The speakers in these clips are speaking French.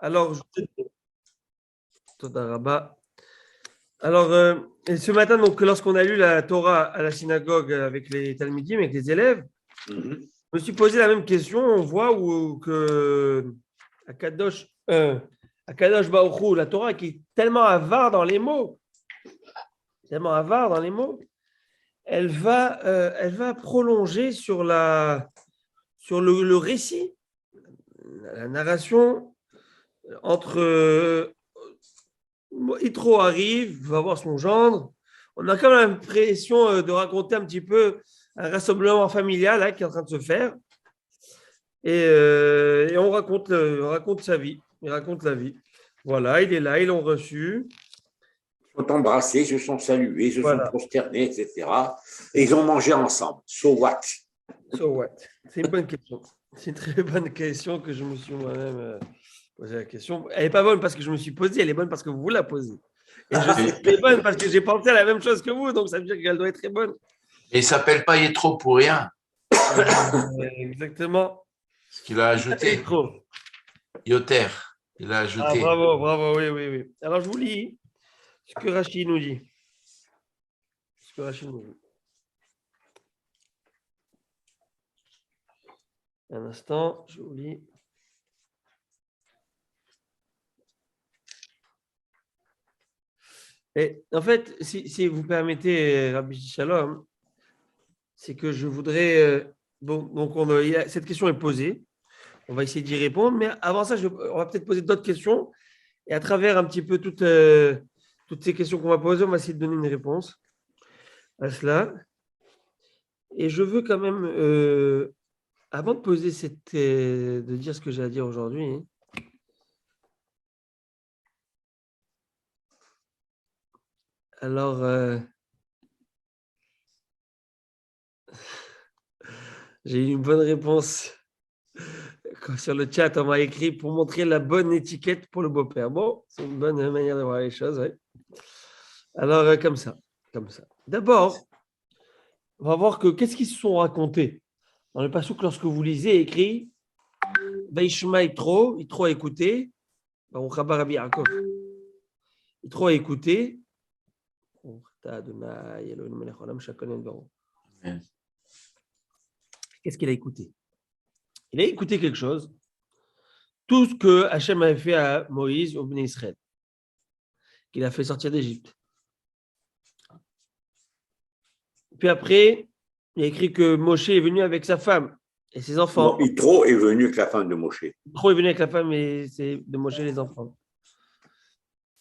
Alors, Toda Rabba. Alors, et ce matin, donc, lorsqu'on a lu la Torah à la synagogue avec les Talmidim, avec les élèves, je me suis posé la même question. On voit que Akadosh Baruch Hu, la Torah qui est tellement avare dans les mots, elle va prolonger sur le récit, la narration entre Yitro arrive, va voir son gendre. On a quand même l'impression de raconter un petit peu un rassemblement familial là, qui est en train de se faire. Et on raconte sa vie. Il raconte la vie. Voilà, il est là, ils l'ont reçu. Ils sont embrassés, se sont salués, se Voilà. sont prosternés, etc. Et ils ont mangé ensemble. So what? So what? C'est une bonne question. C'est une très bonne question que je me suis moi-même posé la question. Elle n'est pas bonne parce que je me suis posée, elle est bonne parce que vous la posez. Et je sais qu'elle est bonne parce que j'ai pensé à la même chose que vous, donc ça veut dire qu'elle doit être très bonne. Et il ne s'appelle pas Yétro pour rien. Exactement. Ce qu'il a ajouté. Yoter. Il a ajouté. Ah, bravo, oui. Alors je vous lis ce que Rachid nous dit. Un instant, je vous lis. Et en fait, si vous permettez, Rabbi Shalom, c'est que je voudrais. Donc cette question est posée. On va essayer d'y répondre. Mais avant ça, on va peut-être poser d'autres questions. Et à travers un petit peu toutes ces questions qu'on va poser, on va essayer de donner une réponse à cela. Et je veux quand même, avant de poser de dire ce que j'ai à dire aujourd'hui, alors, j'ai eu une bonne réponse. Sur le chat, on m'a écrit pour montrer la bonne étiquette pour le beau-père. Bon, c'est une bonne manière de voir les choses. Ouais. Alors, comme ça. D'abord, on va voir qu'est-ce qu'ils se sont racontés. Dans le passouk, lorsque vous lisez, écrit Vaishma Yitro a écouté. Yitro a écouté. Qu'est-ce qu'il a écouté? Il a écouté quelque chose. Tout ce que Hachem avait fait à Moïse au Béné Israël, qu'il a fait sortir d'Égypte. Puis après, il a écrit que Moshe est venu avec sa femme et ses enfants. Non, Yitro est venu avec la femme de Moshe. Yitro est venu avec la femme et de Moshe et les enfants.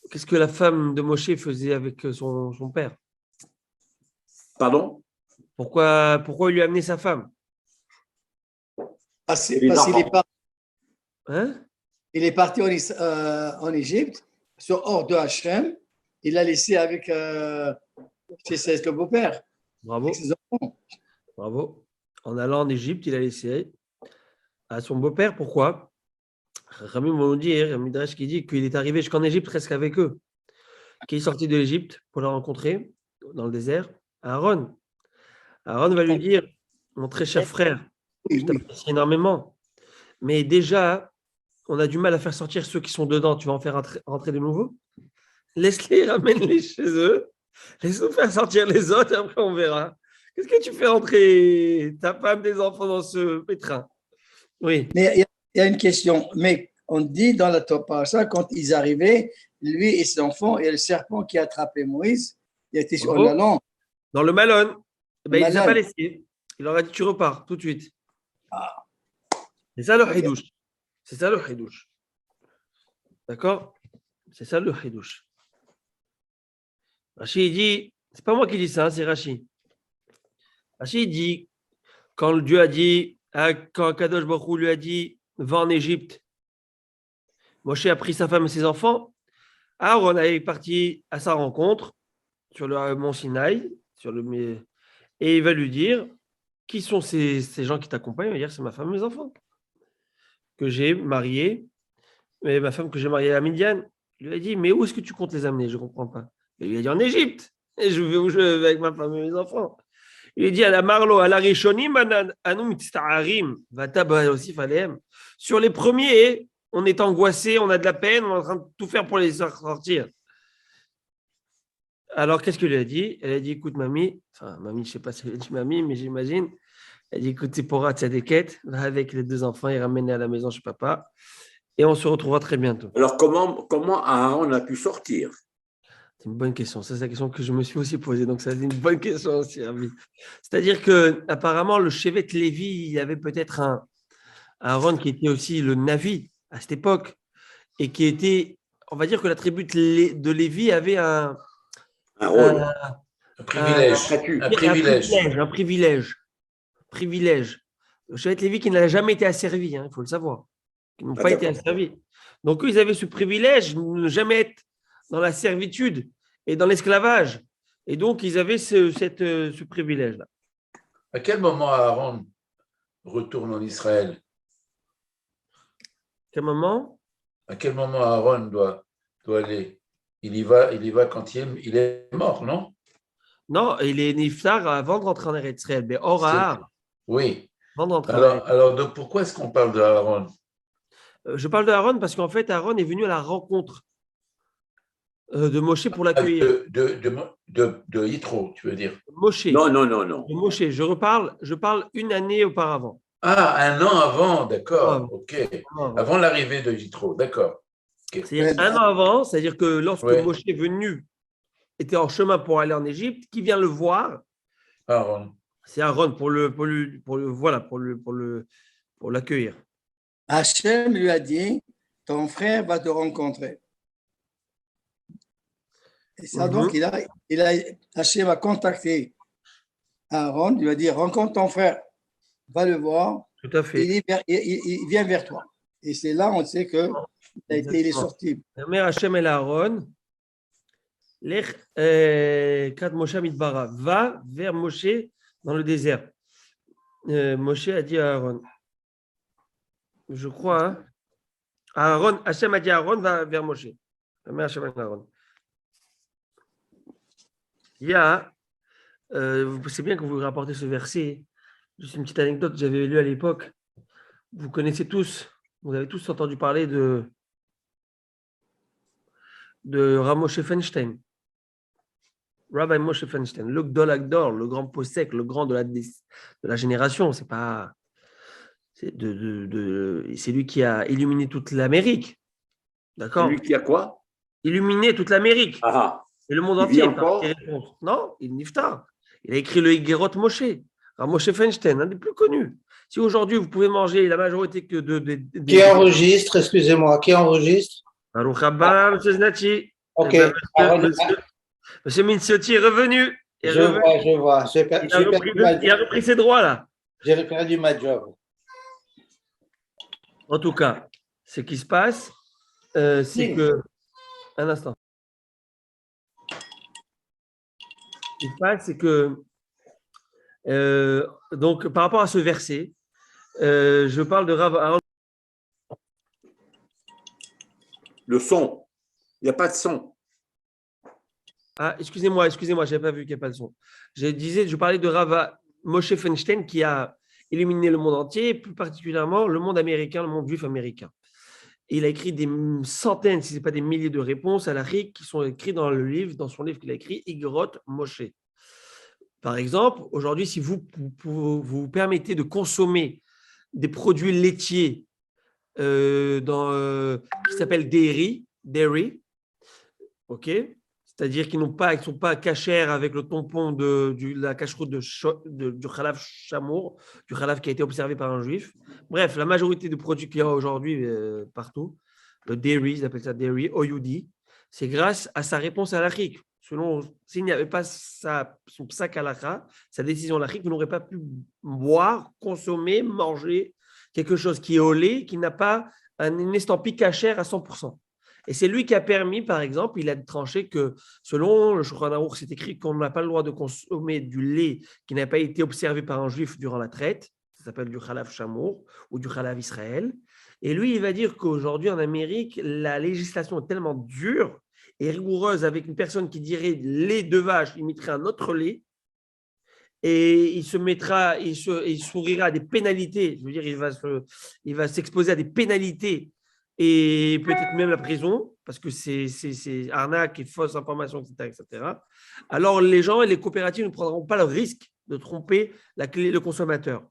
Qu'est-ce que la femme de Moshe faisait avec son père? Pardon? Pourquoi il lui a amené sa femme? Parce qu'il est parti. Hein? Il est parti en Égypte, sur hors de Hachem. Il l'a laissé avec le beau-père. Bravo. Bravo. En allant en Égypte, il a laissé à son beau-père. Pourquoi? Rami Moundir, un Midrash qui dit qu'il est arrivé jusqu'en Égypte presque avec eux. Qui est sorti de l'Égypte pour la rencontrer dans le désert? Aaron. Aaron va lui dire, mon très cher frère, je t'apprécie énormément, mais déjà, on a du mal à faire sortir ceux qui sont dedans. Tu vas en faire rentrer de nouveaux? Laisse-les, ramène-les chez eux. Laisse-nous faire sortir les autres, et après on verra. Qu'est-ce que tu fais rentrer ta femme, des enfants dans ce pétrin? Oui. Mais il y a une question. Mais on dit dans la Torah, ça, quand ils arrivaient, lui et ses enfants, il y a le serpent qui a attrapé Moïse. Il était sur la langue. Dans le Malone. Ben, il ne les a pas laissés. Il leur a dit, tu repars tout de suite. Ah. C'est ça le chidouche. D'accord? C'est ça le chidouche. Rachid dit, c'est pas moi qui dis ça, c'est Rachid. Rachid dit, quand Dieu a dit, quand Kadosh Baruch Hu lui a dit, va en Égypte, Moshe a pris sa femme et ses enfants, Aaron est parti à sa rencontre sur le mont Sinaï, et il va lui dire, qui sont ces gens qui t'accompagnent? Il va dire, c'est ma femme et mes enfants que j'ai mariés, mais ma femme que j'ai mariée à Midian. Il lui a dit, mais où est-ce que tu comptes les amener? Je ne comprends pas. Il lui a dit, en Égypte. Et je vais où je vais avec ma femme et mes enfants. Il lui a dit, à la Marlo, à la Rishonim, Anum Tstaharim, Vataba aussi Falem. Sur les premiers, on est angoissé, on a de la peine, on est en train de tout faire pour les sortir. Alors, qu'est-ce qu'elle lui a dit? Elle a dit, écoute, mamie, enfin, mamie, je ne sais pas si elle a dit mamie, mais j'imagine. Elle a dit, écoute, c'est pour Tzadeket, va avec les 2 enfants et ramène à la maison chez papa. Et on se retrouvera très bientôt. Alors, comment Aaron a pu sortir? C'est une bonne question. Ça, c'est la question que je me suis aussi posée. Donc, ça, c'est une bonne question aussi, Rabbi. C'est-à-dire que apparemment, le Shevet Lévi, il y avait peut-être un Aaron qui était aussi le Navi à cette époque et qui était, on va dire que la tribu de Lévi avait Un rôle, Un privilège. statut. un privilège. Le Shevet Lévi qui n'a jamais été asservi, il faut le savoir. Qui n'ont pas été asservis. Donc, eux, ils avaient ce privilège de ne jamais être dans la servitude et dans l'esclavage. Et donc, ils avaient ce privilège-là. À quel moment Aaron retourne en Israël? Quel moment? À quel moment Aaron doit aller? Il y va quand il est mort, non? Non, il est niftar avant de rentrer en Eretz Israël. Mais Oui. avant de rentrer en Eretz. Alors donc, pourquoi est-ce qu'on parle de Aaron? Je parle de Aaron parce qu'en fait, Aaron est venu à la rencontre de Moshe pour l'accueillir. De Yitro, tu veux dire? Moshe. Non. De Moshe. Je parle une année auparavant. Ah, 1 an avant, d'accord. Ah, Ok. Avant l'arrivée de Yitro, d'accord. Okay. C'est-à-dire 1 an avant, c'est-à-dire que lorsque Ouais. Moshe est venu, était en chemin pour aller en Égypte, qui vient le voir? Aaron. C'est Aaron pour l'accueillir. Hachem lui a dit, ton frère va te rencontrer. Et ça, donc, Hachem a contacté Aaron, il lui a dit, rencontre ton frère, va le voir, Tout à fait. il vient vers toi. Et c'est là, on sait qu'il est sorti. La mère Hachem et Aaron, Kad Moshe Midbara, va vers Moshe dans le désert. Moshe a dit à Aaron, je crois, Hachem a dit à Aaron, va vers Moshe. La mère Hachem et Aaron. Il y a, c'est bien que vous rapportez ce verset. Juste une petite anecdote que j'avais lu à l'époque. Vous connaissez tous, vous avez tous entendu parler de Rav Moshe Feinstein. Rabbi Moshe Feinstein, le Gdol Agdor, le grand possèque, le grand de la génération. C'est pas, c'est lui qui a illuminé toute l'Amérique. D'accord? Lui qui a quoi? Illuminé toute l'Amérique. Ah, et le monde il entier. vit encore? Non, il est niftar. Il a écrit le Higerot Moshe. Rav Moshe Feinstein, un des plus connus. Si aujourd'hui vous pouvez manger la majorité que Qui enregistre, excusez-moi, qui enregistre? Baruch haba, M. Znachi. Ok. Monsieur Minciotti est revenu. Je vois. Il a repris ses droits là. J'ai perdu ma job. En tout cas, ce qui se passe, c'est que. Un instant. Ce qui se passe, c'est que. Donc, par rapport à ce verset, je parle de Rav Aaron. Le son. Il n'y a pas de son. Ah, excusez-moi, je n'avais pas vu qu'il n'y a pas de son. Je parlais de Rav Moshe Feinstein qui a illuminé le monde entier, plus particulièrement le monde américain, le monde juif américain. Et il a écrit des centaines, si ce n'est pas des milliers de réponses à l'Afrique qui sont écrites dans son livre qu'il a écrit, Higerot Moshe. Par exemple, aujourd'hui, si vous permettez de consommer des produits laitiers qui s'appellent dairy, ok, c'est-à-dire qu'ils ne sont pas cachers avec le tampon de la cacheroute du khalav chamour, du khalav qui a été observé par un juif. Bref, la majorité des produits qu'il y a aujourd'hui partout, le dairy, ils appellent ça dairy, OUD, c'est grâce à sa réponse à l'Afrique. S'il n'y avait pas son sac halakha, sa décision l'Afrique, vous n'aurez pas pu boire, consommer, manger quelque chose qui est au lait, qui n'a pas un estampille cachère à 100%. Et c'est lui qui a permis, par exemple, il a tranché que selon le Shulchan Aruch, c'est écrit qu'on n'a pas le droit de consommer du lait qui n'a pas été observé par un juif durant la traite. Ça s'appelle du khalav chamour ou du khalav Israël. Et lui, il va dire qu'aujourd'hui, en Amérique, la législation est tellement dure et rigoureuse avec une personne qui dirait lait de vache, il mettrait un autre lait et il sourira à des pénalités. Je veux dire, il va s'exposer à des pénalités et peut-être même la prison, parce que c'est arnaque et fausse information, etc., etc., alors les gens et les coopératives ne prendront pas le risque de tromper le consommateur.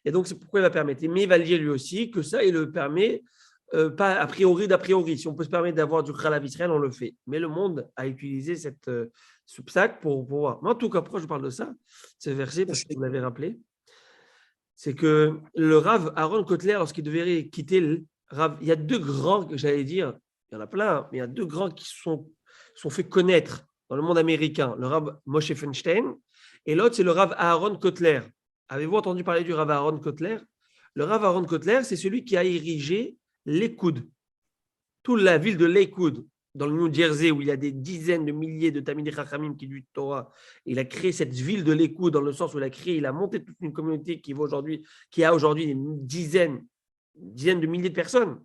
Et donc, c'est pourquoi il va permettre. Mais il va le dire lui aussi que ça, il le permet pas a priori d'a priori. Si on peut se permettre d'avoir du Khalav Israël, on le fait. Mais le monde a utilisé ce psaque pour voir. Mais en tout cas, pourquoi je parle de ça, ce verset, parce que vous l'avez rappelé, c'est que le Rav Aaron Kotler, lorsqu'il devait quitter le Rav, il y a deux grands, j'allais dire, il y en a plein, mais il y a deux grands qui sont fait connaître dans le monde américain. Le Rav Moshe Feinstein et l'autre, c'est le Rav Aaron Kotler. Avez-vous entendu parler du Rav Aaron Kotler? Le Rav Aaron Kotler, c'est celui qui a érigé Lakewood, toute la ville de Lakewood, dans le New Jersey, où il y a des dizaines de milliers de Talmidei Chachamim qui du Torah. Il a créé cette ville de Lakewood dans le sens où il a monté toute une communauté qui a aujourd'hui une dizaine de milliers de personnes.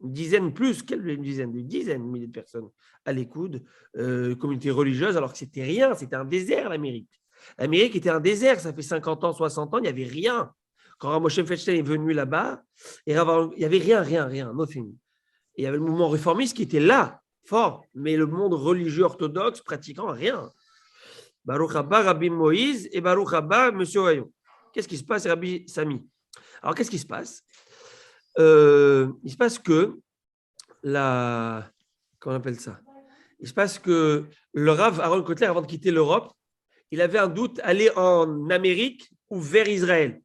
Une dizaine plus, des dizaines de milliers de personnes à Lakewood, communauté religieuse, alors que c'était rien, c'était un désert, l'Amérique. L'Amérique était un désert, ça fait 50 ans, 60 ans, il n'y avait rien. Quand Rav Moshe Feinstein est venu là-bas, il n'y avait rien, nothing. Il y avait le mouvement réformiste qui était là, fort, mais le monde religieux orthodoxe pratiquant rien. Baruch Haba, Rabbi Moïse et Baruch Haba, Monsieur Ohayon. Qu'est-ce qui se passe, Rabbi Sami? Alors, qu'est-ce qui se passe? Il se passe que comment on appelle ça? Il se passe que le Rav Aaron Kotler, avant de quitter l'Europe, il avait un doute aller en Amérique ou vers Israël.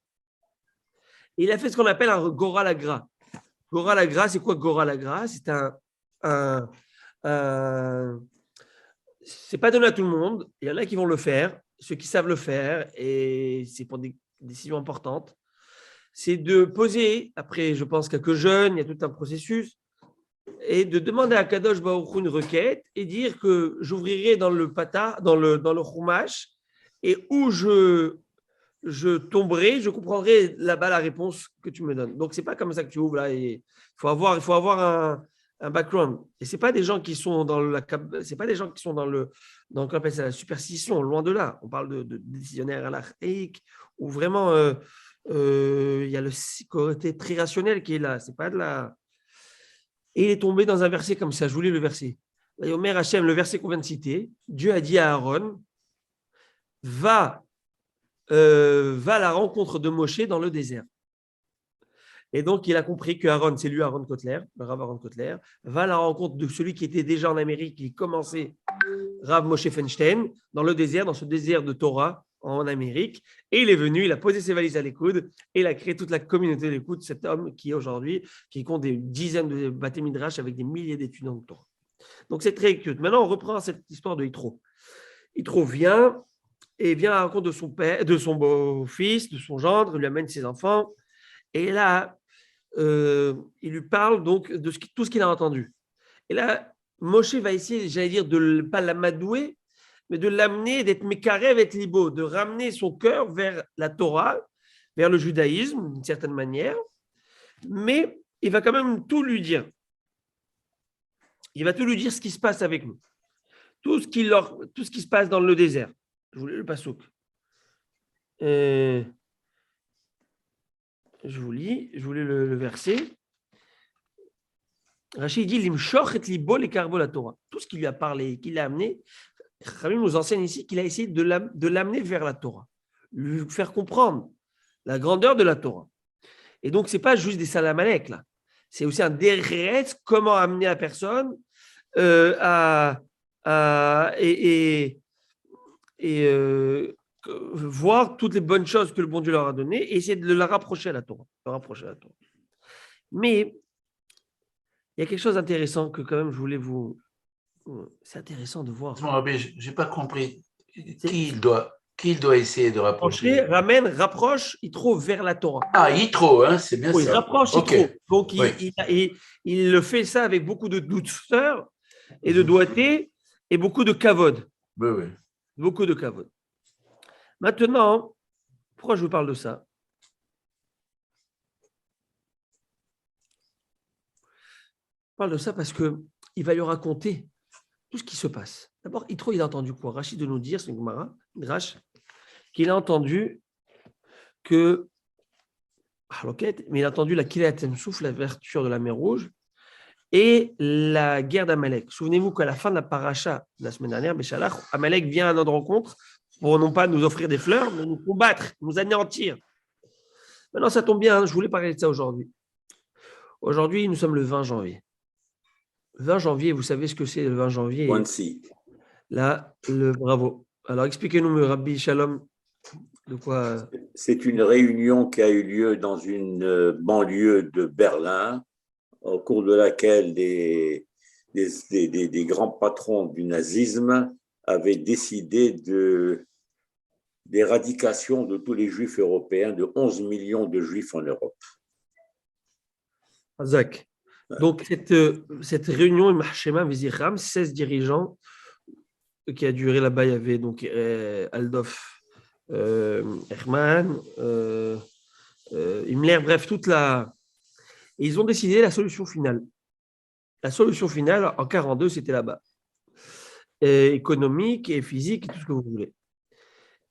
Et il a fait ce qu'on appelle un Gora Lagra. Gora Lagra, c'est quoi Gora Lagra? C'est c'est pas donné à tout le monde. Il y en a qui vont le faire, ceux qui savent le faire, et c'est pour des décisions importantes. C'est de poser, après, je pense, quelques jeunes, il y a tout un processus, et de demander à Kadosh Baruch Hu une requête et dire que j'ouvrirai dans le pata, dans le Chumash, et où je tomberai, je comprendrai là-bas la réponse que tu me donnes. Donc, ce n'est pas comme ça que tu ouvres là. Il faut avoir un background. Et ce n'est pas des gens qui sont dans la superstition, loin de là. On parle de décisionnaires halachiques où vraiment il y a le côté très rationnel qui est là. C'est pas de la. Et il est tombé dans un verset comme ça. Je voulais le verset. Omer Hachem, le verset qu'on vient de citer, Dieu a dit à Aaron, va à la rencontre de Moshe dans le désert. Et donc, il a compris que Aaron, c'est lui Aaron Kotler, le Rav Aaron Kotler, va à la rencontre de celui qui était déjà en Amérique, qui commençait Rav Moshe Feinstein, dans le désert, dans ce désert de Torah en Amérique. Et il est venu, il a posé ses valises à l'Écoute et il a créé toute la communauté de l'Écoute, cet homme qui aujourd'hui, qui compte des dizaines de Bate Midrash avec des milliers d'étudiants de Torah. Donc, c'est très cute. Maintenant, on reprend cette histoire de Yitro. Yitro vient et vient à la rencontre de son père, de son beau-fils, de son gendre, il lui amène ses enfants. Et là, il lui parle donc de tout ce qu'il a entendu. Et là, Moshe va essayer, j'allais dire, de ne pas l'amadouer, mais de l'amener, d'être Mekarev et Libo, de ramener son cœur vers la Torah, vers le judaïsme, d'une certaine manière. Mais il va quand même tout lui dire. Il va tout lui dire ce qui se passe avec nous. Tout ce qui se passe dans le désert. Je voulais le passouk. Je vous lis, je voulais le verset. Rachid dit Limshor et libo les carbo la Torah. Tout ce qu'il lui a parlé, qu'il l'a amené, Rabbi nous enseigne ici qu'il a essayé de l'amener vers la Torah, lui faire comprendre la grandeur de la Torah. Et donc, ce n'est pas juste des salamalek, là. C'est aussi un derech, comment amener la personne voir toutes les bonnes choses que le bon Dieu leur a données et essayer de la rapprocher à la Torah. Mais il y a quelque chose d'intéressant que quand même je voulais vous... C'est intéressant de voir. Je n'ai pas compris. Qui il doit essayer de rapprocher? Rapproche, il trouve vers la Torah. Ah, Yitro, hein, c'est bien ça. Il rapproche, okay. Donc, il le fait ça avec beaucoup de douceur et de doigté et beaucoup de kavod. Oui. Beaucoup de kavod. Maintenant, pourquoi je vous parle de ça? Je parle de ça parce qu'il va lui raconter tout ce qui se passe. D'abord, il a entendu quoi? Rachid de nous dire, c'est une Gemara, qu'il a entendu que, mais il a entendu la Kilat Souf, la verture de la mer Rouge, et la guerre d'Amalek. Souvenez-vous qu'à la fin de la paracha de la semaine dernière, Béchalach, Amalek vient à notre rencontre pour non pas nous offrir des fleurs, mais nous combattre, nous anéantir. Maintenant, ça tombe bien, je voulais parler de ça aujourd'hui. Aujourd'hui, nous sommes le 20 janvier. 20 janvier, vous savez ce que c'est le 20 janvier? Wansi. Là, bravo. Alors, expliquez-nous, Rabbi Shalom, de quoi. C'est une réunion qui a eu lieu dans une banlieue de Berlin, au cours de laquelle des grands patrons du nazisme avaient décidé d'éradication de tous les juifs européens, de 11 millions de juifs en Europe. Zach. Donc, cette réunion, Mahshema Viziram, 16 dirigeants qui a duré là-bas, il y avait donc Aldolf Hermann, Himmler, bref, Et ils ont décidé la solution finale. La solution finale, en 1942, c'était là-bas. Économique et physique et tout ce que vous voulez.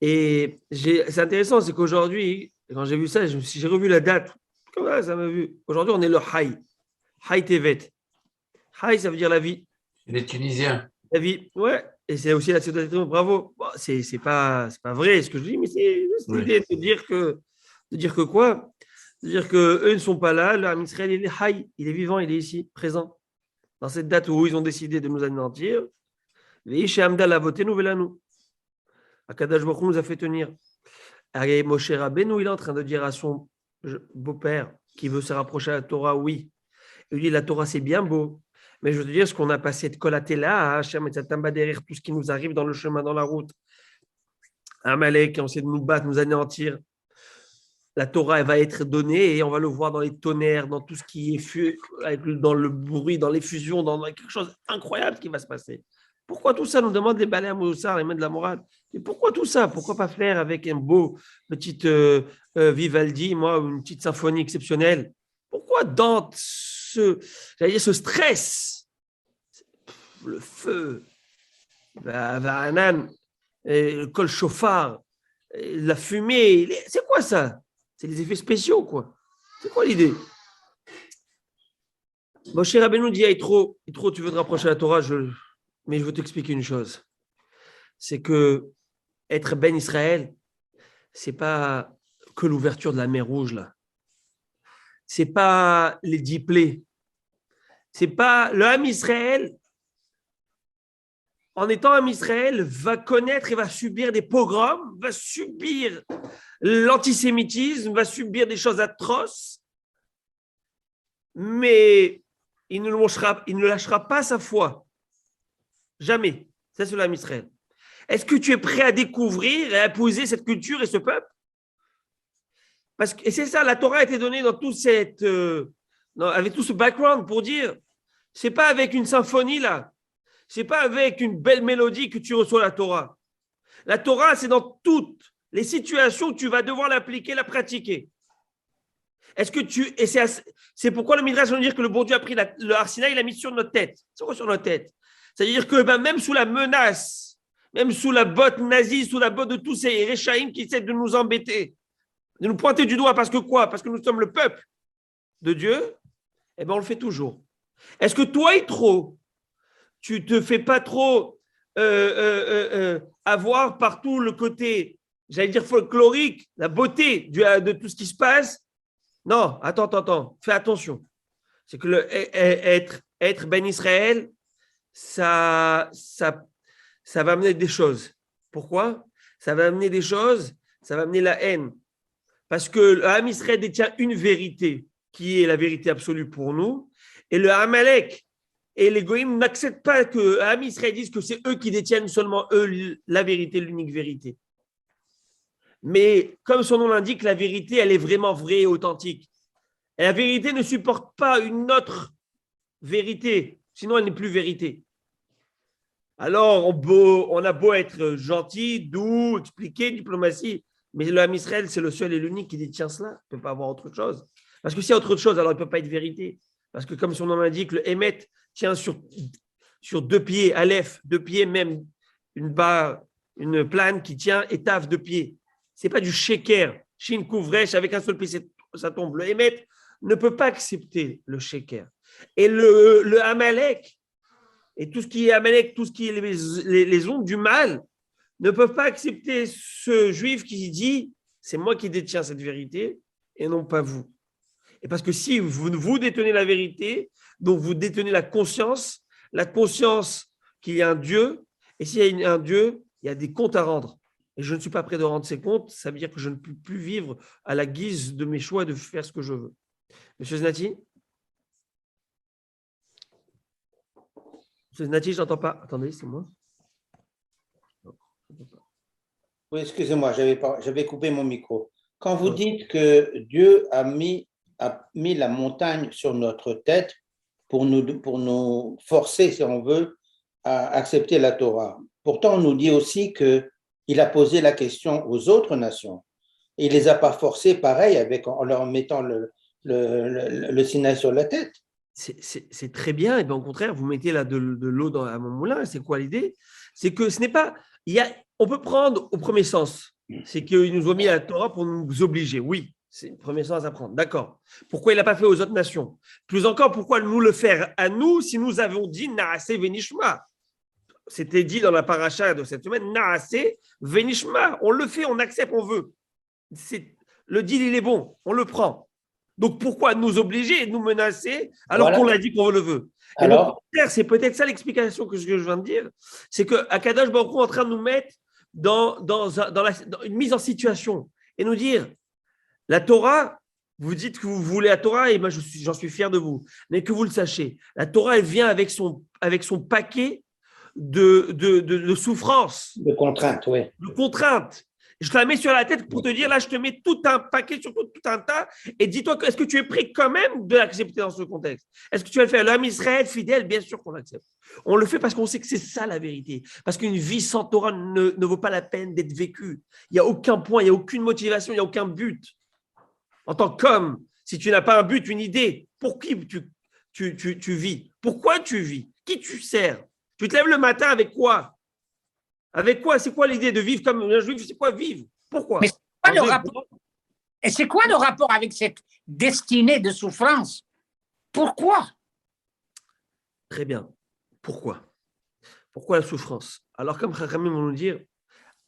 Et c'est intéressant, c'est qu'aujourd'hui, quand j'ai vu ça, j'ai revu la date. Comment ça m'a vu? Aujourd'hui, on est le Haï. Haï Tevet. Haï, ça veut dire la vie. Les Tunisiens. La vie, ouais. Et c'est aussi la société. Bravo. Bon, c'est pas vrai ce que je dis, mais c'est juste l'idée de dire que quoi? De dire qu'eux ne sont pas là. Le Ham Israël, il est Haï. Il est vivant, il est ici, présent. Dans cette date où ils ont décidé de nous anéantir, Ve'ish Hamdal a voté, nous voilà nous. Akadosh Baruch Hu nous a fait tenir. Et Moshe Rabbeinu, il est en train de dire à son beau-père qui veut se rapprocher à la Torah, oui. Il lui dit, la Torah, c'est bien beau, mais je veux te dire, ce qu'on a passé de collater là, Hachem et Tamba derrière tout ce qui nous arrive dans le chemin, dans la route, Amalek, qui a essayé de nous battre, nous anéantir, la Torah, elle va être donnée et on va le voir dans les tonnerres, dans tout ce qui est dans le bruit, dans l'effusion, dans quelque chose d'incroyable qui va se passer. Pourquoi tout ça nous demande les balais à Moussard, les mains de la morale? Et pourquoi tout ça? Pourquoi pas faire avec un beau petit Vivaldi, moi, une petite symphonie exceptionnelle? Pourquoi dans ce stress, le feu, le col chauffard, la fumée, c'est quoi ça? C'est les effets spéciaux, quoi. C'est quoi l'idée? Moshe Rabbeinu dit, Yitro, tu veux te rapprocher de la Torah, mais je veux t'expliquer une chose. C'est que être Ben Israël, c'est pas que l'ouverture de la mer Rouge, là. C'est pas les 10 plaies. C'est pas le Ham Israël. En étant Ham Israël, va connaître et va subir des pogroms, va subir l'antisémitisme, va subir des choses atroces, mais il ne lâchera pas sa foi. Jamais. Ça, c'est le Ham Israël. Est-ce que tu es prêt à découvrir et à épouser cette culture et ce peuple? Et c'est ça, la Torah a été donnée dans tout avec tout ce background pour dire, c'est pas avec une symphonie là, c'est pas avec une belle mélodie que tu reçois la Torah. La Torah, c'est dans toutes les situations où tu vas devoir l'appliquer, la pratiquer. C'est pourquoi le Midrash va nous dire que le bon Dieu a pris le Har Sinaï, il l'a mis sur notre tête. C'est quoi sur notre tête? C'est-à-dire que même sous la menace, même sous la botte nazie, sous la botte de tous ces Réchaïm qui essaient de nous embêter, de nous pointer du doigt, parce que quoi? Parce que nous sommes le peuple de Dieu, eh bien on le fait toujours. Est-ce que toi, tu te fais pas trop avoir partout le côté, j'allais dire folklorique, la beauté de tout ce qui se passe? Non, attends, fais attention. C'est que être Ben Israël, ça va amener des choses. Pourquoi? Ça va amener des choses, ça va amener la haine. Parce que le Ham Israël détient une vérité qui est la vérité absolue pour nous, et le Amalek et les Goïm n'acceptent pas que le Ham Israël dise que c'est eux qui détiennent seulement eux la vérité, l'unique vérité. Mais comme son nom l'indique, la vérité, elle est vraiment vraie et authentique. Et la vérité ne supporte pas une autre vérité, sinon elle n'est plus vérité. Alors, on a beau être gentil, doux, expliquer, diplomatie, mais le Ham Israël, c'est le seul et l'unique qui détient cela. Il ne peut pas avoir autre chose. Parce que s'il y a autre chose, alors il ne peut pas être vérité. Parce que comme son nom l'indique, le Hémet tient sur 2 pieds, Aleph, 2 pieds, même une barre, une plane qui tient étave 2 pieds. Ce n'est pas du sheker, shin kouvresh, avec un seul pied, ça tombe. Le Hémet, ne peut pas accepter le sheker. Et le Amalek, et tout ce qui est Amalek, tout ce qui est les ondes du mal, ne peuvent pas accepter ce juif qui dit c'est moi qui détiens cette vérité et non pas vous. Et parce que si vous détenez la vérité, donc vous détenez la conscience qu'il y a un Dieu, et s'il y a un Dieu, il y a des comptes à rendre. Et je ne suis pas prêt de rendre ces comptes, ça veut dire que je ne peux plus vivre à la guise de mes choix de faire ce que je veux. Monsieur Znati? Monsieur Znati, je n'entends pas. Attendez, c'est moi. Oui, excusez-moi, j'avais coupé mon micro. Quand vous dites que Dieu a mis la montagne sur notre tête pour nous forcer, si on veut, à accepter la Torah. Pourtant, on nous dit aussi qu'il a posé la question aux autres nations. Et il ne les a pas forcés pareil en leur mettant le Sinaï sur la tête. C'est très bien. Et bien, au contraire, vous mettez là de l'eau à mon moulin. C'est quoi l'idée? C'est que ce n'est pas… on peut prendre au premier sens. C'est qu'ils nous ont mis la Torah pour nous obliger. Oui, c'est le premier sens à prendre. D'accord. Pourquoi il n'a pas fait aux autres nations? Plus encore, pourquoi nous le faire à nous si nous avons dit Naaseh Venishma? C'était dit dans la paracha de cette semaine, Naaseh Venishma. On le fait, on accepte, on veut. Le deal, il est bon, on le prend. Donc pourquoi nous obliger et nous menacer alors qu'on l'a dit qu'on le veut? Et alors, c'est peut-être ça l'explication que je viens de dire. C'est qu'Akadosh Baruch Hu est en train de nous mettre dans une mise en situation et nous dire la Torah, vous dites que vous voulez la Torah et moi j'en suis fier de vous, mais que vous le sachiez, la Torah elle vient avec son paquet de souffrances, de contraintes, oui. De contraintes. Je te la mets sur la tête pour te dire, là, je te mets tout un paquet sur tout un tas et dis-toi, est-ce que tu es prêt quand même de l'accepter dans ce contexte? Est-ce que tu vas le faire? L'homme Israël fidèle, bien sûr qu'on l'accepte. On le fait parce qu'on sait que c'est ça la vérité. Parce qu'une vie sans Torah ne vaut pas la peine d'être vécue. Il n'y a aucun point, il n'y a aucune motivation, il n'y a aucun but. En tant qu'homme, si tu n'as pas un but, une idée, pour qui tu vis? Pourquoi tu vis? Qui tu sers? Tu te lèves le matin avec quoi? Avec quoi? C'est quoi l'idée de vivre comme un juif? C'est quoi vivre? Pourquoi? Mais c'est quoi le rapport avec cette destinée de souffrance? Pourquoi? Très bien. Pourquoi? Pourquoi la souffrance? Alors, comme Chachamim vont nous dire,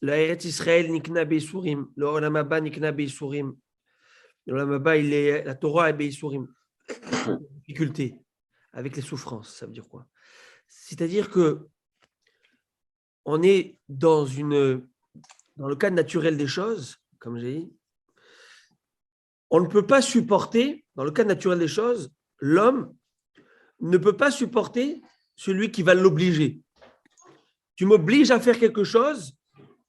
la Eretz Israël nikna beisurim, le Olam Haba nikna beisurim. Le Olam Haba, la Torah est beisurim. Difficulté avec les souffrances, ça veut dire quoi? C'est-à-dire que on est dans le cadre naturel des choses, comme j'ai dit. On ne peut pas supporter, dans le cadre naturel des choses, l'homme ne peut pas supporter celui qui va l'obliger. Tu m'obliges à faire quelque chose,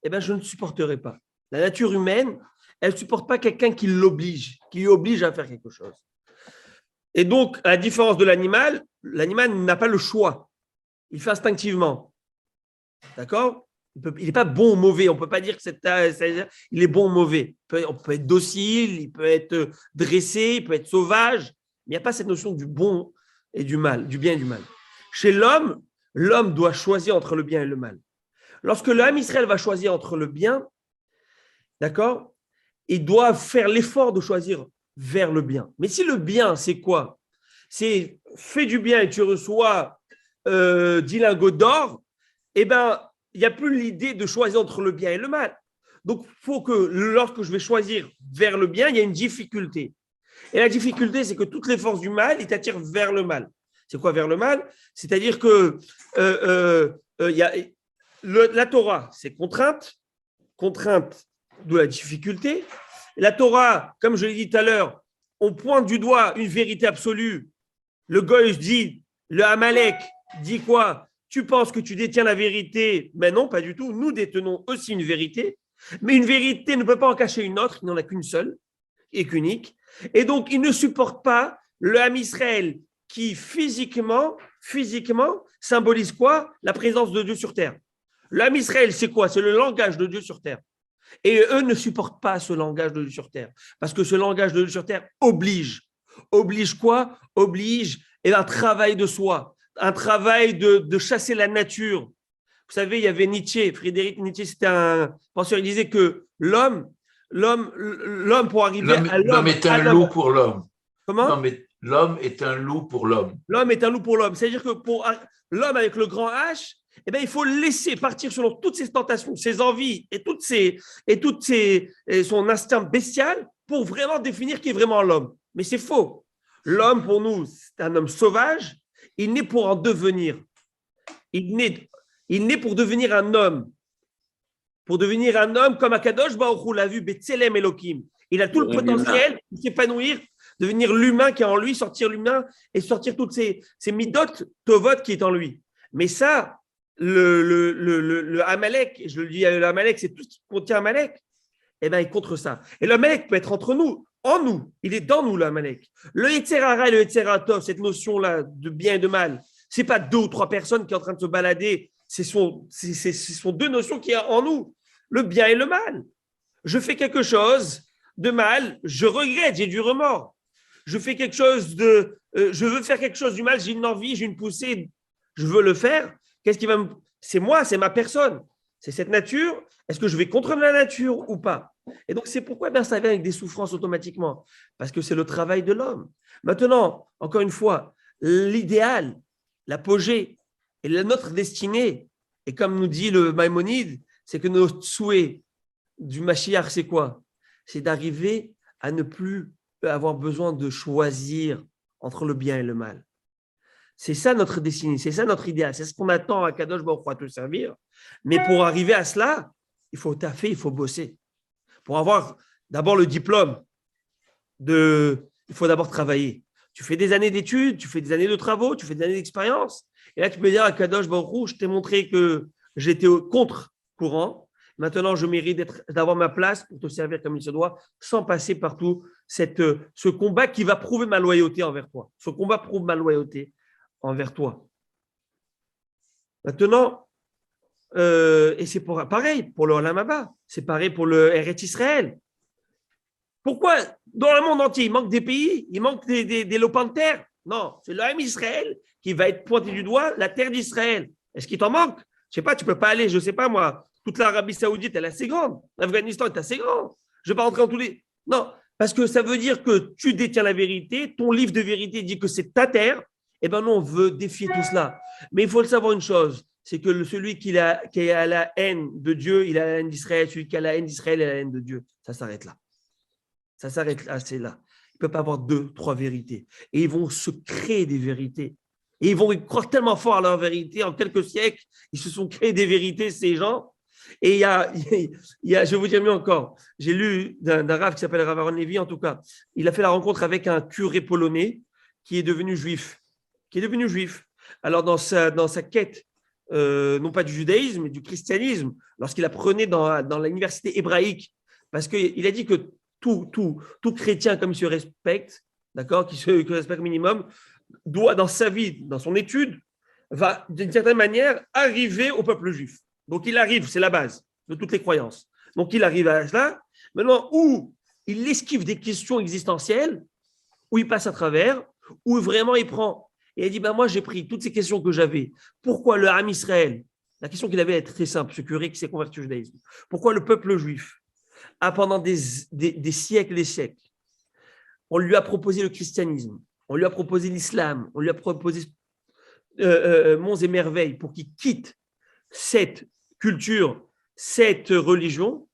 eh bien, je ne supporterai pas. La nature humaine, elle ne supporte pas quelqu'un qui l'oblige, qui lui oblige à faire quelque chose. Et donc, à la différence de l'animal, l'animal n'a pas le choix. Il fait instinctivement. D'accord? Il n'est pas bon ou mauvais. On ne peut pas dire qu'il est bon ou mauvais. On peut être docile, il peut être dressé, il peut être sauvage. Mais il n'y a pas cette notion du bon et du mal, du bien et du mal. Chez l'homme, l'homme doit choisir entre le bien et le mal. Lorsque l'homme Israël va choisir entre le bien, d'accord, il doit faire l'effort de choisir vers le bien. Mais si le bien, c'est quoi? C'est fais du bien et tu reçois 10 lingots d'or, eh bien, il n'y a plus l'idée de choisir entre le bien et le mal. Donc, il faut que lorsque je vais choisir vers le bien, il y a une difficulté. Et la difficulté, c'est que toutes les forces du mal, ils t'attirent vers le mal. C'est quoi vers le mal? C'est-à-dire que la Torah, c'est contrainte de la difficulté. La Torah, comme je l'ai dit tout à l'heure, on pointe du doigt une vérité absolue. Le Goïs dit, le Amalek dit quoi? Tu penses que tu détiens la vérité, mais non, pas du tout. Nous détenons aussi une vérité, mais une vérité ne peut pas en cacher une autre, il n'en a qu'une seule et qu'unique. Et donc, il ne supporte pas le Ham Israël qui physiquement symbolise quoi? La présence de Dieu sur terre. Le Ham Israël, c'est quoi? C'est le langage de Dieu sur terre. Et eux ne supportent pas ce langage de Dieu sur terre, parce que ce langage de Dieu sur terre oblige. Oblige quoi? Oblige un travail de soi, un travail de chasser la nature. Vous savez, il y avait Nietzsche, Friedrich Nietzsche, c'était un penseur, il disait que l'homme pour arriver à l'homme… L'homme est un loup pour l'homme. Comment? Non, mais l'homme est un loup pour l'homme. L'homme est un loup pour l'homme. C'est-à-dire que pour l'homme avec le grand H, eh bien, il faut le laisser partir selon toutes ses tentations, ses envies et son instinct bestial pour vraiment définir qui est vraiment l'homme. Mais c'est faux. L'homme, pour nous, c'est un homme sauvage. Il naît pour en devenir. Il naît pour devenir un homme. Pour devenir un homme comme Akadosh Baruch Hu l'a vu, Betselem Elohim. Il a tout le potentiel de s'épanouir, devenir l'humain qui est en lui, sortir l'humain et sortir toutes ces midotes tovot qui est en lui. Mais ça, le Amalek, je le dis à l'Amalek, c'est tout ce qui contient Amalek, eh bien, il est contre ça. Et l'Amalek peut être entre nous, en nous, il est dans nous, l'Amalek. Le Yetzer Hara et le Yetzer Tov, cette notion-là de bien et de mal, ce n'est pas 2 ou 3 personnes qui sont en train de se balader, ce sont 2 notions qui sont en nous, le bien et le mal. Je fais quelque chose de mal, je regrette, j'ai du remords. Je fais quelque chose je veux faire quelque chose du mal, j'ai une envie, j'ai une poussée, je veux le faire. Qu'est-ce qui va me... C'est moi, c'est ma personne, c'est cette nature. Est-ce que je vais contre la nature ou pas? Et donc, c'est pourquoi ça vient avec des souffrances automatiquement, parce que c'est le travail de l'homme. Maintenant, encore une fois, l'idéal, l'apogée et notre destinée, et comme nous dit le Maïmonide, c'est que notre souhait du Mashiach, c'est quoi? C'est d'arriver à ne plus avoir besoin de choisir entre le bien et le mal. C'est ça notre destinée, c'est ça notre idéal, c'est ce qu'on attend à Kadosh Baruch Hu à te servir. Mais pour arriver à cela, il faut taffer, il faut bosser. Pour avoir d'abord le diplôme, il faut d'abord travailler. Tu fais des années d'études, tu fais des années de travaux, tu fais des années d'expérience. Et là, tu peux dire à Kadosh Baruch Hu, je t'ai montré que j'étais contre-courant. Maintenant, je mérite d'avoir ma place pour te servir comme il se doit, sans passer par tout ce combat qui va prouver ma loyauté envers toi. Ce combat prouve ma loyauté envers toi. Maintenant, et c'est pareil pour le Olam Haba, c'est pareil pour le Eretz Israël. Pourquoi dans le monde entier, il manque des pays, il manque des lopins de terre? Non, c'est l'Olam Israël qui va être pointé du doigt, la terre d'Israël. Est-ce qu'il t'en manque? Je ne sais pas, tu ne peux pas aller, je ne sais pas moi, toute l'Arabie Saoudite, elle est assez grande. L'Afghanistan est assez grand. Je ne vais pas rentrer dans tous les... Non, parce que ça veut dire que tu détiens la vérité, ton livre de vérité dit que c'est ta terre. Eh bien, nous, on veut défier tout cela. Mais il faut le savoir une chose, c'est que celui qui a la haine de Dieu, il a la haine d'Israël. Celui qui a la haine d'Israël, il a la haine de Dieu. Ça s'arrête là. Ça s'arrête là, c'est là. Il ne peut pas avoir 2, 3 vérités. Et ils vont se créer des vérités. Et ils vont y croire tellement fort à leur vérité. En quelques siècles, ils se sont créés des vérités, ces gens. Et il y a, je vais vous dire mieux encore, j'ai lu d'un Rav qui s'appelle Rav Aaron Levi, en tout cas, il a fait la rencontre avec un curé polonais qui est devenu juif. Alors, dans sa quête, non pas du judaïsme, mais du christianisme, lorsqu'il apprenait dans l'université hébraïque, parce qu'il a dit que tout chrétien, comme il se respecte, d'accord, qui se respecte minimum, doit, dans sa vie, dans son étude, va d'une certaine manière arriver au peuple juif. Donc, il arrive, c'est la base de toutes les croyances. Donc, il arrive à cela. Maintenant, où il esquive des questions existentielles, où il passe à travers, où vraiment il prend. Et il dit, moi, j'ai pris toutes ces questions que j'avais. Pourquoi le Ham Israël? La question qu'il avait est très simple, ce curé qui s'est converti au judaïsme. Pourquoi le peuple juif a, pendant des siècles et des siècles, on lui a proposé le christianisme, on lui a proposé l'islam, on lui a proposé monts et merveilles pour qu'il quitte cette culture, cette religion,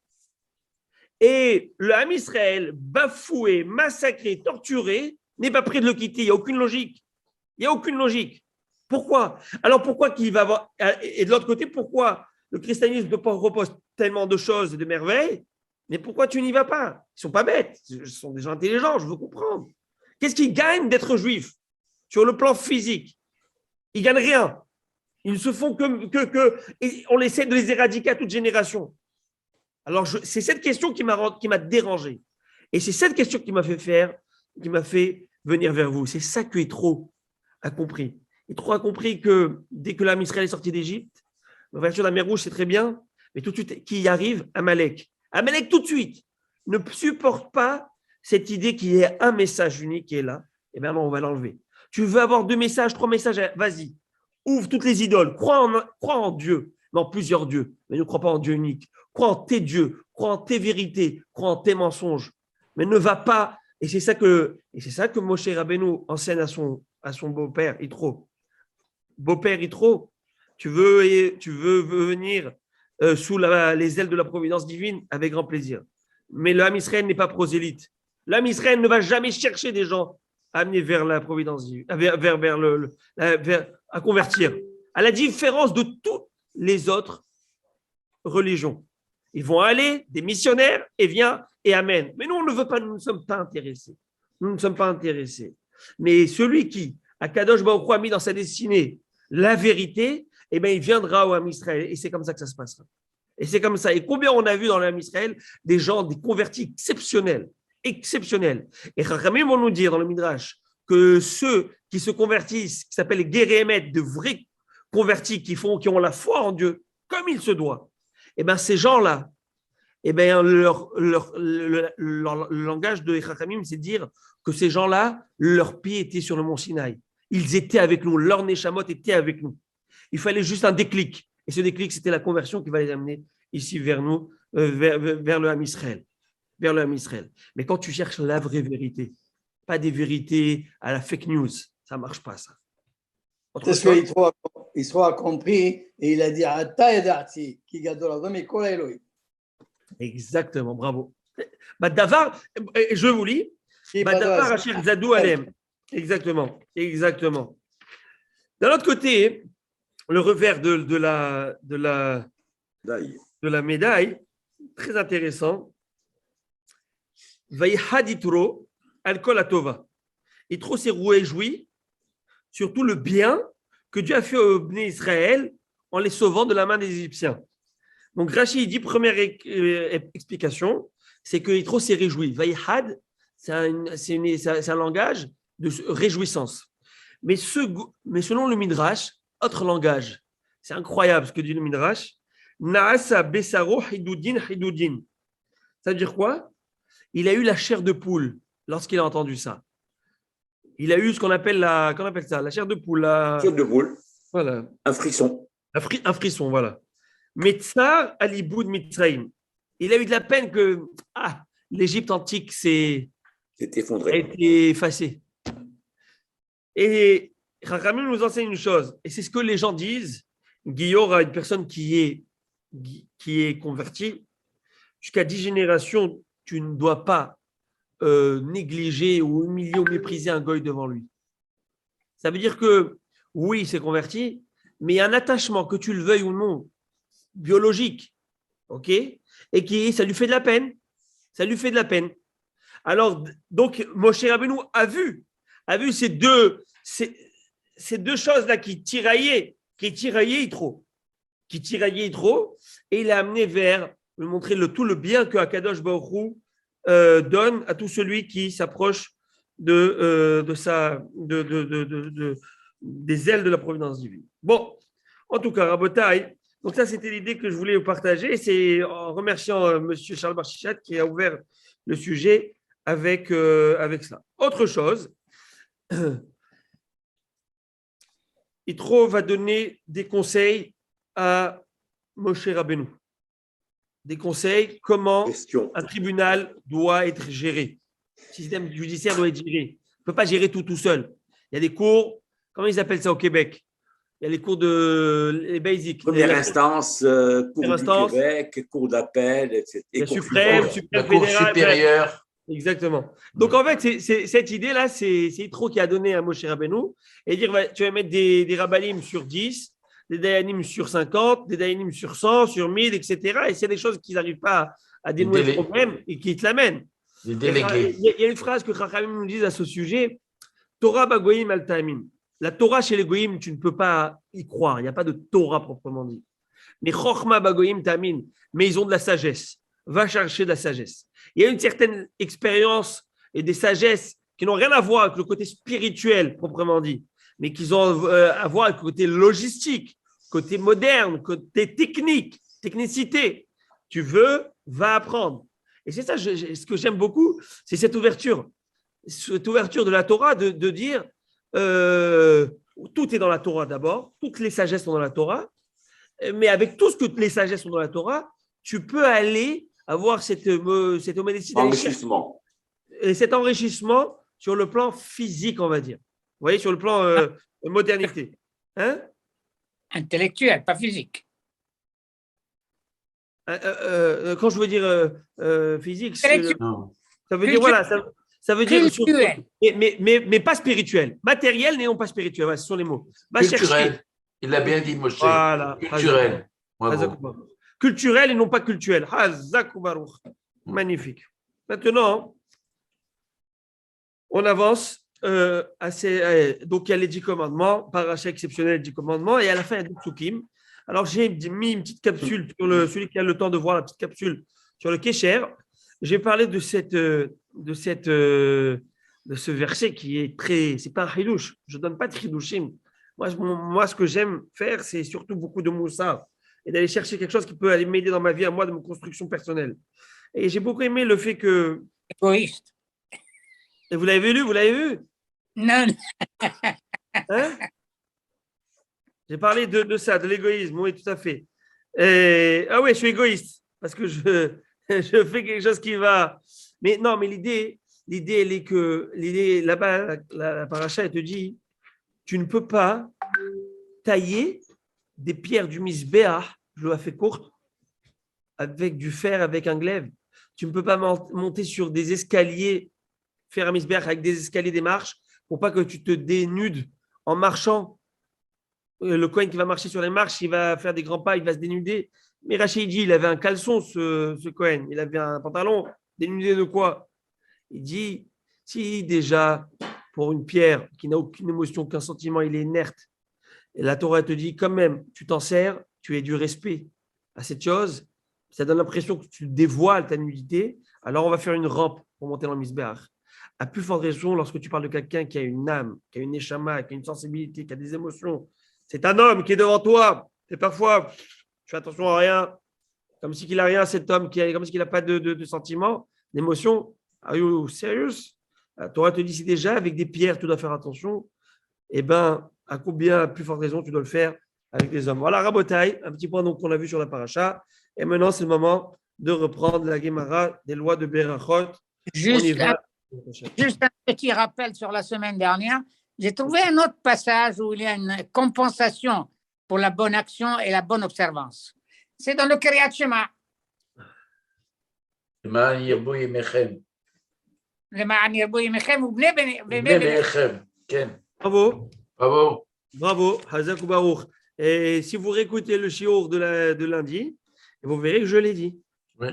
et le Ham Israël, bafoué, massacré, torturé, n'est pas prêt de le quitter. Il n'y a aucune logique. Pourquoi? Alors pourquoi qu'il va avoir... Et de l'autre côté, pourquoi le christianisme ne propose tellement de choses et de merveilles, mais pourquoi tu n'y vas pas? Ils ne sont pas bêtes, ce sont des gens intelligents, je veux comprendre. Qu'est-ce qu'ils gagnent d'être juifs sur le plan physique? Ils ne gagnent rien. Ils se font et on essaie de les éradiquer à toute génération. Alors, c'est cette question qui m'a dérangé. Et c'est cette question qui m'a fait venir vers vous. C'est ça que Yitro a compris. Yitro a compris que dès que l'âme Israël est sorti d'Égypte, l'ouverture de la mer Rouge, c'est très bien, mais tout de suite, qui y arrive? Amalek. Amalek, tout de suite, ne supporte pas cette idée qu'il y ait un message unique qui est là. Eh bien non, on va l'enlever. Tu veux avoir 2 messages, 3 messages, vas-y. Ouvre toutes les idoles, crois en Dieu, mais en plusieurs dieux, mais ne crois pas en Dieu unique. Crois en tes dieux, crois en tes vérités, crois en tes mensonges, mais ne va pas Et c'est ça que Moshe Rabbeinu enseigne à son beau-père, Yitro. Beau-père Yitro, tu veux venir sous les ailes de la providence divine avec grand plaisir. Mais le Ham Israël n'est pas prosélyte. Le Ham Israël ne va jamais chercher des gens à amener vers la providence divine, à convertir. À la différence de toutes les autres religions. Ils vont aller, des missionnaires, et viens et amène. Mais nous, on ne veut pas, nous ne sommes pas intéressés. Nous ne sommes pas intéressés. Mais celui qui, à Kadosh Baruch Hu, a mis dans sa destinée la vérité, eh bien, il viendra au Ham Israël. Et c'est comme ça que ça se passera. Et c'est comme ça. Et combien on a vu dans le Ham Israël des gens, des convertis exceptionnels. Exceptionnels. Et Chachamim vont nous dire dans le Midrash que ceux qui se convertissent, qui s'appellent les guérémet, de vrais convertis qui ont la foi en Dieu, comme il se doit, eh bien, ces gens-là, eh bien, le langage de Chachamim, c'est de dire que ces gens-là, leurs pieds étaient sur le mont Sinaï. Ils étaient avec nous, leur Neshamot était avec nous. Il fallait juste un déclic. Et ce déclic, c'était la conversion qui va les amener ici vers nous, vers le Ham Israël. Vers le Ham Israël. Mais quand tu cherches la vraie vérité, pas des vérités à la fake news, ça ne marche pas, ça. C'est ce qu'Yitro a compris et il a dit Ata yadarti ki gadol Adon mikol Elohim. Exactement, bravo. Davar, je vous lis. Davar Asher Zadou Alem. Exactement, exactement. D'un autre côté, le revers de la médaille, très intéressant. Vaïhad Yitro al-Kol Atova. Yitro s'est réjoui sur tout le bien que Dieu a fait au Bnei Israël en les sauvant de la main des Égyptiens. Donc Rashi dit, première explication, c'est que Yitro s'est réjoui. Vaïhad, c'est un langage de réjouissance. Mais selon le Midrash, autre langage. C'est incroyable ce que dit le Midrash. Naasa Besaro Hidudin Hidudin. Ça veut dire quoi? Il a eu la chair de poule lorsqu'il a entendu ça. Il a eu ce qu'on appelle la chair de poule. Chair de poule. Voilà. Un frisson. Un frisson, voilà. Metzar Aliboud Mitzraïm. Il a eu de la peine que l'Égypte antique s'est effondrée. A été effacée. Et Chachamim nous enseigne une chose, et c'est ce que les gens disent. Guillaume a une personne qui est convertie. Jusqu'à 10 générations, tu ne dois pas négliger ou humilier ou mépriser un goy devant lui. Ça veut dire que, oui, il s'est converti, mais il y a un attachement, que tu le veuilles ou non, biologique, ok? Et ça lui fait de la peine. Ça lui fait de la peine. Alors, donc, Moshe Rabbeinu a vu ces deux choses-là qui tiraillaient Yitro. Et il a amené vers lui montrer tout le bien que Akadosh Baruch Hu donne à tout celui qui s'approche des ailes de la providence divine. Bon, en tout cas, Rabotai, donc ça c'était l'idée que je voulais vous partager. C'est en remerciant M. Charles Barchichat qui a ouvert le sujet avec ça. Autre chose, Yitro va donner des conseils à Moshe Rabbeinu. Des conseils, comment un tribunal doit être géré. Le système judiciaire doit être géré. On ne peut pas gérer tout seul. Il y a des cours, comment ils appellent ça au Québec? Il y a les cours les basiques. Première instance, cours du Québec, cours d'appel, etc. La suprême cour supérieure. Exactement. Donc, en fait, cette idée-là, c'est Yitro qui a donné à Moshe Rabbeinu et dire tu vas mettre des rabbanim sur 10, des dayanim sur 50, des dayanim sur 100, sur 1000, etc. Et c'est des choses qu'ils n'arrivent pas à dénouer le problème et qui te l'amènent. Les délégués. Il y a une phrase que Chachamim nous dit à ce sujet, Torah bagoyim al ta'amim. La Torah chez les goyim, tu ne peux pas y croire. Il n'y a pas de Torah proprement dit. Mais Chochma bagoyim ta'amin. Mais ils ont de la sagesse. Va chercher de la sagesse. Il y a une certaine expérience et des sagesses qui n'ont rien à voir avec le côté spirituel proprement dit, mais qui ont à voir avec le côté logistique, côté moderne, côté technique, technicité. Tu veux, va apprendre. Et c'est ça, ce que j'aime beaucoup, c'est cette ouverture de la Torah, de dire tout est dans la Torah d'abord, toutes les sagesses sont dans la Torah, mais avec tout ce que les sagesses sont dans la Torah, tu peux aller avoir cette homélistie. Enrichissement. et cet enrichissement sur le plan physique, on va dire. Vous voyez, sur le plan modernité. Hein? Intellectuel, pas physique. Quand je veux dire physique, Intellectuel. Non. ça veut dire, voilà, ça veut dire Culturel. mais pas spirituel. Matériel, mais non pas spirituel. Voilà, ce sont les mots. Va chercher. Culturel. Il a bien dit, Moshe. Voilà. Culturel. Bravo. Hazak. Culturel et non pas cultuel. Hazak Baruch. Magnifique. Maintenant, on avance. Donc, il y a les 10 commandements, paracha exceptionnel, 10 commandements, et à la fin, il y a des psukim. Alors, j'ai mis une petite capsule sur celui qui a le temps de voir la petite capsule sur le Kesher. J'ai parlé de ce verset qui est très. C'est pas un chidouche. Je ne donne pas de chidouchim. Moi, ce que j'aime faire, c'est surtout beaucoup de moussa et d'aller chercher quelque chose qui peut aller m'aider dans ma vie, à moi, de ma construction personnelle. Et j'ai beaucoup aimé le fait que. Égoïste. Et vous l'avez lu, vous l'avez vu? Non, Hein? J'ai parlé de ça, de l'égoïsme, oui, tout à fait. Ah oui, je suis égoïste parce que je fais quelque chose qui va. Mais non, mais l'idée, elle est que là-bas, la paracha, elle te dit, tu ne peux pas tailler des pierres du misbéach, je la fais courte, avec du fer, avec un glaive. Tu ne peux pas monter sur des escaliers, faire un misbéach avec des escaliers, des marches, pour pas que tu te dénudes en marchant. Le Kohen qui va marcher sur les marches, il va faire des grands pas, il va se dénuder. Mais Rachid dit, il avait un caleçon, ce Kohen. Il avait un pantalon. Dénudé de quoi? Il dit, si déjà, pour une pierre qui n'a aucune émotion, aucun sentiment, il est inerte, et la Torah te dit, quand même, tu t'en sers, tu es du respect à cette chose, ça donne l'impression que tu dévoiles ta nudité, alors on va faire une rampe pour monter dans le misbéach. À plus forte raison, lorsque tu parles de quelqu'un qui a une âme, qui a une neshama, qui a une sensibilité, qui a des émotions, c'est un homme qui est devant toi. Et parfois, tu fais attention à rien, comme si qu'il n'a rien, cet homme, comme si qu'il n'a pas de sentiments, d'émotions. Are you serious? La Torah te dit, si déjà avec des pierres, tu dois faire attention, eh bien, à combien, à plus forte raison, tu dois le faire avec des hommes. Voilà, Rabotai, un petit point qu'on a vu sur la paracha. Et maintenant, c'est le moment de reprendre la Gemara des lois de Berachot. juste un petit rappel sur la semaine dernière. J'ai trouvé un autre passage où il y a une compensation pour la bonne action et la bonne observance. C'est dans le Kriyat Shema. למען ירבו ימיכם. למען ירבו ימיכם ובני בני בניכם. כן. Bravo. Bravo. Bravo. Hazak ou Baruch. Et si vous réécoutez le shiur de lundi, vous verrez que je l'ai dit. Oui.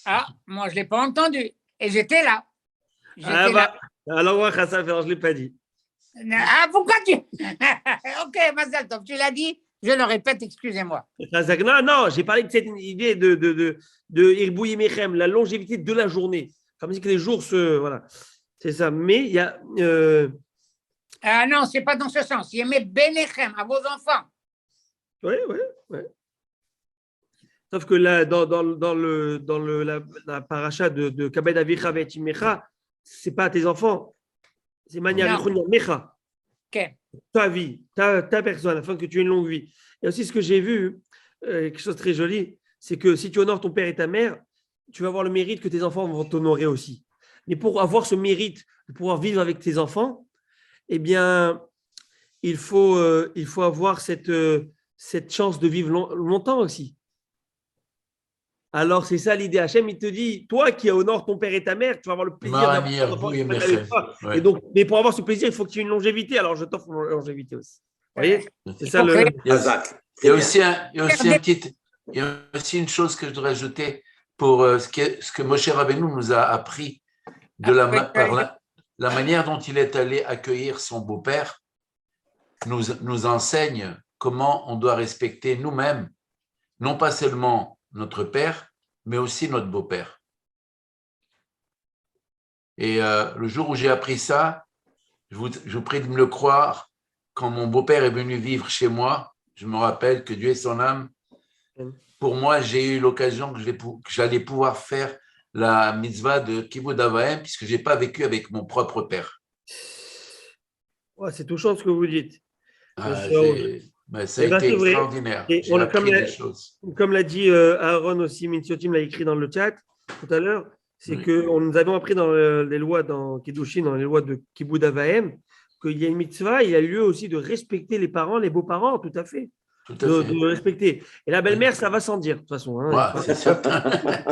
Ah, moi, je ne l'ai pas entendu. Et j'étais là. Alors, moi, Hassan, je ne l'ai pas dit. Ah, pourquoi tu. Ok, Mazal Tov, tu l'as dit, je le répète, excusez-moi. Non, j'ai parlé de cette idée de Irbou Yemechem, la longévité de la journée. Comme si que les jours se. Voilà. C'est ça. Mais il y a. Ah non, ce n'est pas dans ce sens. Yemé Benechem, à vos enfants. Oui. Sauf que là, dans la paracha de Kabed Avicha Vet Imecha, ce n'est pas tes enfants. C'est Mania Mecha. Okay. Ta vie, ta personne, afin que tu aies une longue vie. Et aussi, ce que j'ai vu, quelque chose de très joli, c'est que si tu honores ton père et ta mère, tu vas avoir le mérite que tes enfants vont t'honorer aussi. Mais pour avoir ce mérite de pouvoir vivre avec tes enfants, eh bien, il faut avoir cette chance de vivre longtemps aussi. Alors, c'est ça l'idée. Hachem, il te dit, toi qui honores ton père et ta mère, tu vas avoir le plaisir d'avoir ouais. Et donc, mais pour avoir ce plaisir, il faut que tu aies une longévité. Alors, je t'offre une longévité aussi. Vous voyez? C'est ça le. Il y a aussi une chose que je voudrais ajouter pour ce que Moshe Rabbeinu nous a appris par la manière dont il est allé accueillir son beau-père, nous enseigne comment on doit respecter nous-mêmes, non pas seulement notre père, mais aussi notre beau-père. Et le jour où j'ai appris ça, je vous prie de me le croire, quand mon beau-père est venu vivre chez moi, je me rappelle que Dieu est son âme, pour moi, j'ai eu l'occasion que j'allais pouvoir faire la mitzvah de Kibud Avaim, puisque je n'ai pas vécu avec mon propre père. Ouais, c'est touchant ce que vous dites. Ça a été extraordinaire. J'ai appris des choses. Comme l'a dit Aaron aussi, Mitziotim l'a écrit dans le chat tout à l'heure, C'est Oui. que nous avons appris dans les lois, dans Kiddushin, dans les lois de Kibud Avahem, qu'il y a une mitzvah, il y a lieu aussi de respecter les parents, les beaux-parents, tout à fait. Tout à fait. De respecter. Et la belle-mère, ça va sans dire, de toute façon. Hein. Ouais, c'est certain.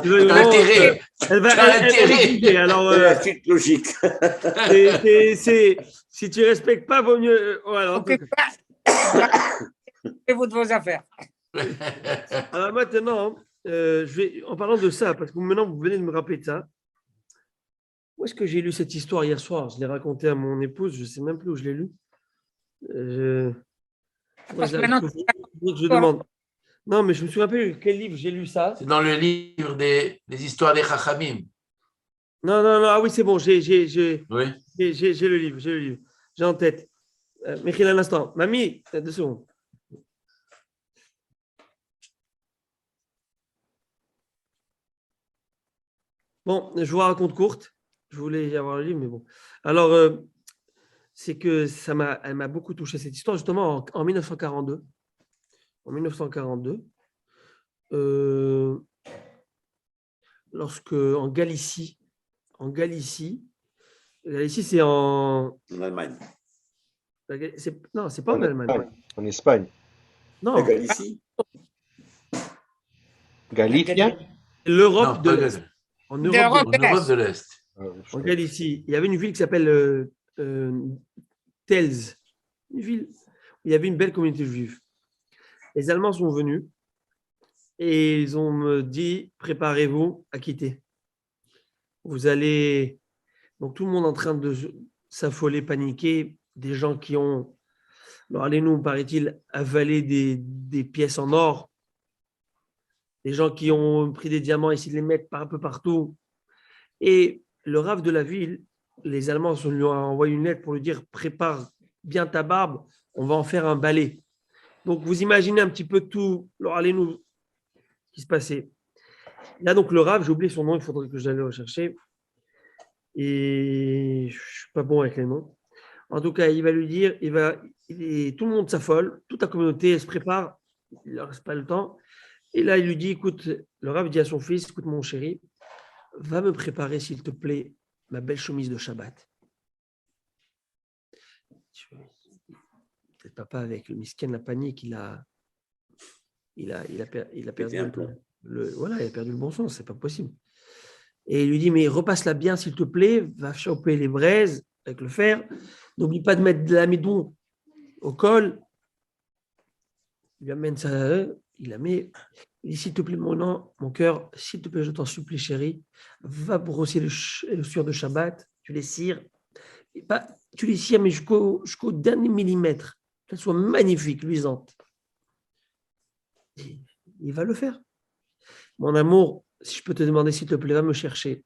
Tu veux, Tu as intérêt. elle va Tu as elle est intérêt. obligée. Alors, C'est la suite logique. si tu respectes pas, vaut mieux. Voilà, en tout cas. Occupez-vous de vos affaires. Alors maintenant, en parlant de ça, parce que maintenant vous venez de me rappeler de ça, où est-ce que j'ai lu cette histoire hier soir? Je l'ai racontée à mon épouse, je ne sais même plus où je l'ai lu. Parce que maintenant, Je demande. Non, mais je me souviens plus quel livre j'ai lu ça. C'est dans le livre des histoires des Chachamim. Non, ah oui, c'est bon, j'ai Oui. le livre, j'ai en tête. Michel, un instant. Mamie, 2 secondes. Bon, je vous raconte courte. Je voulais y avoir le livre, mais bon. Alors, c'est que elle m'a beaucoup touché cette histoire, justement, en 1942. En 1942, lorsque en Galicie, c'est en Allemagne. Non, c'est pas en Allemagne. En Espagne. Non, La Galicie. Galicia. l'Europe Non, de pas l'Est. En De Europe En Europe de l'Est. en Galicie, il y avait une ville qui s'appelle Tels, une ville où il y avait une belle communauté juive. Les Allemands sont venus et ils ont me dit préparez-vous à quitter. Vous allez. Donc tout le monde est en train de s'affoler, paniquer. Des gens qui ont, alors allez-nous, paraît-il, avalé des pièces en or. Des gens qui ont pris des diamants, essayé de les mettre un peu partout. Et le rave de la ville, les Allemands lui ont envoyé une lettre pour lui dire prépare bien ta barbe, on va en faire un balai. Donc vous imaginez un petit peu tout, alors allez-nous, ce qui se passait. Là donc le rave, j'ai oublié son nom, il faudrait que j'aille le rechercher. Et je ne suis pas bon avec les noms. En tout cas, il va lui dire, tout le monde s'affole, toute la communauté elle se prépare, il ne leur reste pas le temps. Et là, il lui dit, écoute, le rave dit à son fils, écoute mon chéri, va me préparer, s'il te plaît, ma belle chemise de Shabbat. Peut-être papa avec le misken, la panique, il a perdu un peu. voilà, il a perdu le bon sens, c'est pas possible. Et il lui dit, mais repasse-la bien, s'il te plaît, va choper les braises avec le fer, n'oublie pas de mettre de l'amidon au col. Il lui amène ça, il la met. Il dit, s'il te plaît, mon cœur, s'il te plaît, je t'en supplie, chérie, va brosser les chaussures de Shabbat, tu les cires, tu les cires, mais jusqu'au dernier millimètre, qu'elles soient magnifiques, luisantes. Il va le faire. Mon amour, si je peux te demander, s'il te plaît, va me chercher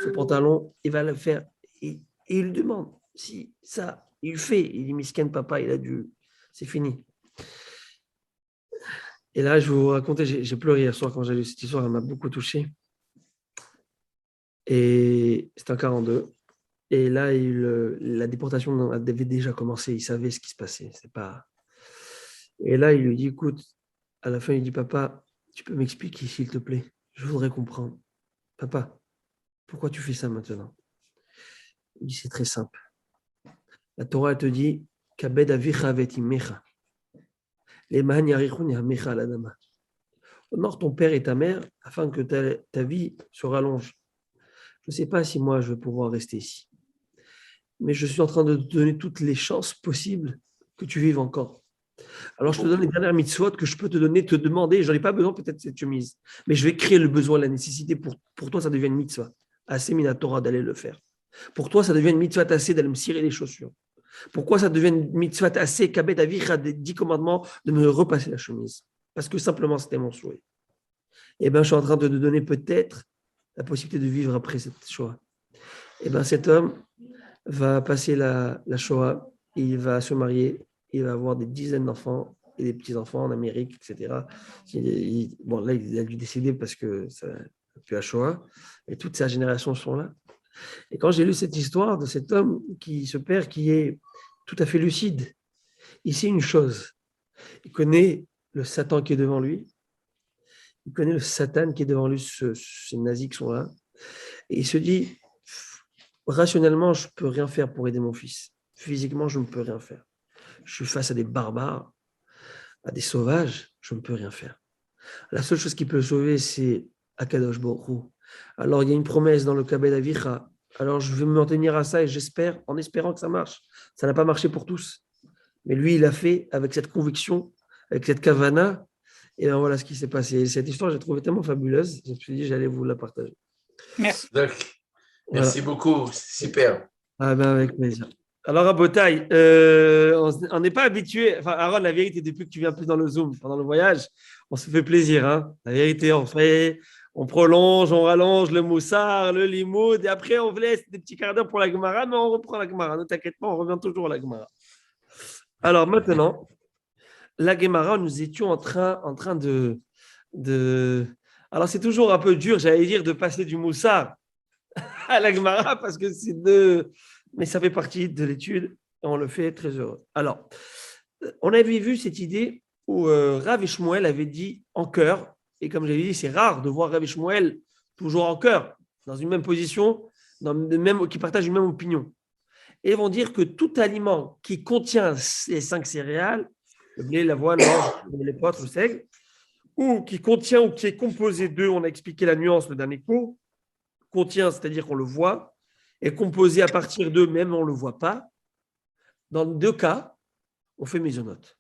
ce pantalon, il va le faire. Et il lui demande si ça, il fait. Il dit, misken, papa, c'est fini. Et là, je vais vous raconter, j'ai pleuré hier soir quand j'ai lu cette histoire, elle m'a beaucoup touché. Et c'était en 42. Et là, la déportation avait déjà commencé, il savait ce qui se passait. Et là, il lui dit, écoute, à la fin, il dit, papa, tu peux m'expliquer, s'il te plaît? Je voudrais comprendre. Papa, pourquoi tu fais ça maintenant? Il dit, c'est très simple. La Torah te dit, Kabed avicha vetimecha. Honore ton père et ta mère afin que ta vie se rallonge. Je ne sais pas si moi je vais pouvoir rester ici, mais je suis en train de te donner toutes les chances possibles que tu vives encore. Alors je te donne les dernières mitzvot que je peux te demander, j'en ai pas besoin peut-être cette chemise, mais je vais créer le besoin, la nécessité pour toi ça devient une mitzvah. Assez mina Torah d'aller le faire. Pour toi ça devient une mitzvah assez d'aller me cirer les chaussures. Pourquoi ça devient une mitzvah assez kabet avicha des 10 commandements de me repasser la chemise? Parce que simplement c'était mon souhait. Et bien je suis en train de te donner peut-être la possibilité de vivre après cette Shoah. Et bien cet homme va passer la Shoah, il va se marier, il va avoir des dizaines d'enfants et des petits-enfants en Amérique, etc. Bon là il a dû décéder parce que ça a pu la Shoah et toute sa génération sont là. Et quand j'ai lu cette histoire de cet homme ce père qui est tout à fait lucide, il sait une chose, il connaît le Satan qui est devant lui, il connaît le Satan qui est devant lui, ces nazis qui sont là, Et il se dit, rationnellement, je ne peux rien faire pour aider mon fils. Physiquement, je ne peux rien faire. Je suis face à des barbares, à des sauvages, je ne peux rien faire. La seule chose qui peut le sauver, c'est Akadosh Baruch Hu. Alors, il y a une promesse dans le Kabed Avicha. Alors, je vais me maintenir à ça et j'espère, en espérant que ça marche. Ça n'a pas marché pour tous. Mais lui, il a fait avec cette conviction, avec cette kavana. Et bien, voilà ce qui s'est passé. Et cette histoire, j'ai trouvé tellement fabuleuse. Je me suis dit, j'allais vous la partager. Merci. Donc, merci beaucoup, c'est super. Ah ben, avec plaisir. Alors, à Botaï, on n'est pas habitué. Enfin, Aaron, la vérité, depuis que tu viens plus dans le Zoom pendant le voyage, on se fait plaisir. Hein. La vérité, on prolonge, on rallonge le moussard, le limoud, et après, on laisse des petits quarts d'heure pour la Gemara, mais on reprend la Gemara. Ne t'inquiète pas, on revient toujours à la Gemara. Alors, maintenant, la Gemara, nous étions en train de. Alors, c'est toujours un peu dur, j'allais dire, de passer du moussard à la Gemara, parce que c'est deux. Mais ça fait partie de l'étude et on le fait très heureux. Alors, on avait vu cette idée où Rav et Shmuel avaient dit en chœur, et comme j'avais dit, c'est rare de voir Rav et Shmuel toujours en chœur, dans une même position, qui partagent une même opinion. Et ils vont dire que tout aliment qui contient les 5 céréales, le blé, l'avoine, l'orge, l'épeautre, le seigle, ou qui contient ou qui est composé d'eux, on a expliqué la nuance le dernier cours, contient, c'est-à-dire qu'on le voit, est composé à partir d'eux, même on ne le voit pas. Dans les deux cas, on fait mésonote.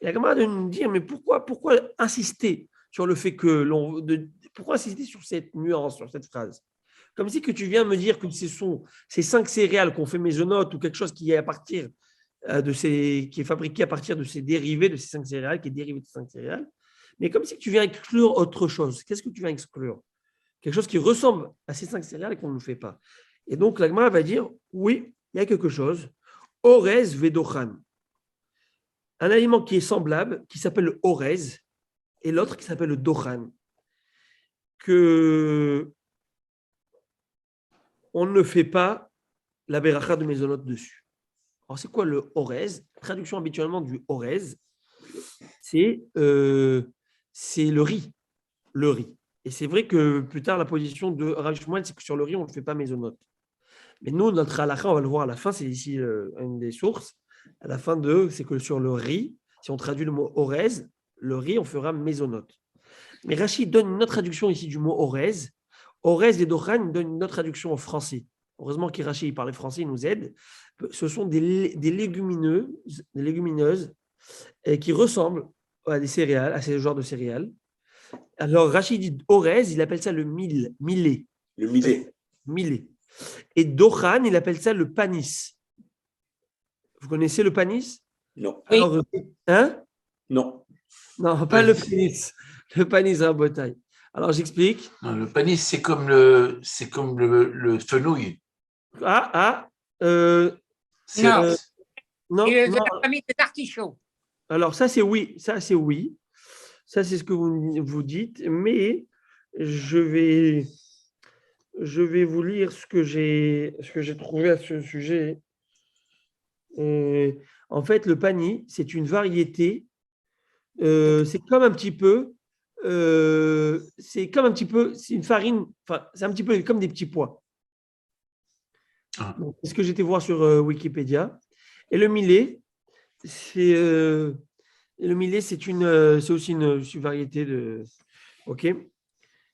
Et la Gemara de nous dire, mais pourquoi insister sur le fait que pourquoi insister sur cette nuance, sur cette phrase? Comme si que tu viens me dire que ce sont ces 5 céréales qu'on fait mésonote ou quelque chose qui est à partir qui est fabriqué à partir de ces dérivés de ces 5 céréales, qui est dérivé de ces 5 céréales, mais comme si tu viens exclure autre chose. Qu'est-ce que tu viens exclure? Quelque chose qui ressemble à ces 5 céréales et qu'on ne fait pas. Et donc, la Gemara va dire, oui, il y a quelque chose. Orez vedochan. Un aliment qui est semblable, qui s'appelle le orez, et l'autre qui s'appelle le dochan. Que on ne fait pas la beracha de mésonote dessus. Alors, c'est quoi le orez? Traduction habituellement du orez, c'est le riz. Le riz. Et c'est vrai que plus tard, la position de Rav Shmuel, c'est que sur le riz, on ne fait pas mésonote. Mais nous, notre halakha, on va le voir à la fin, c'est ici une des sources. À la fin c'est que sur le riz, si on traduit le mot orez, le riz, on fera mésonote. Mais Rachid donne une autre traduction ici du mot orez. Orez et dochan donne une autre traduction en français. Heureusement qu'Rachid il parle français, il nous aide. Ce sont des légumineuses qui ressemblent à des céréales, à ce genre de céréales. Alors Rachid dit orez, il appelle ça le millet. Le millet. Millet. Et dochan, il appelle ça le panis. Vous connaissez le panis? Non. Alors, hein? Non. Non, pas le panis. Le panis à Botaï. Alors, j'explique. Non, le panis, c'est comme le fenouil. Non. Non, Et non. la famille des artichauts. Alors, ça, c'est oui. Ça, c'est oui. Ça, c'est ce que vous dites. Mais je vais vous lire ce que j'ai trouvé à ce sujet. En fait, le pani, c'est une variété. C'est comme un petit peu. C'est une farine. Enfin, c'est un petit peu comme des petits pois. Donc, c'est ce que j'étais voir sur Wikipédia. Et le millet, c'est aussi une variété de. Ok,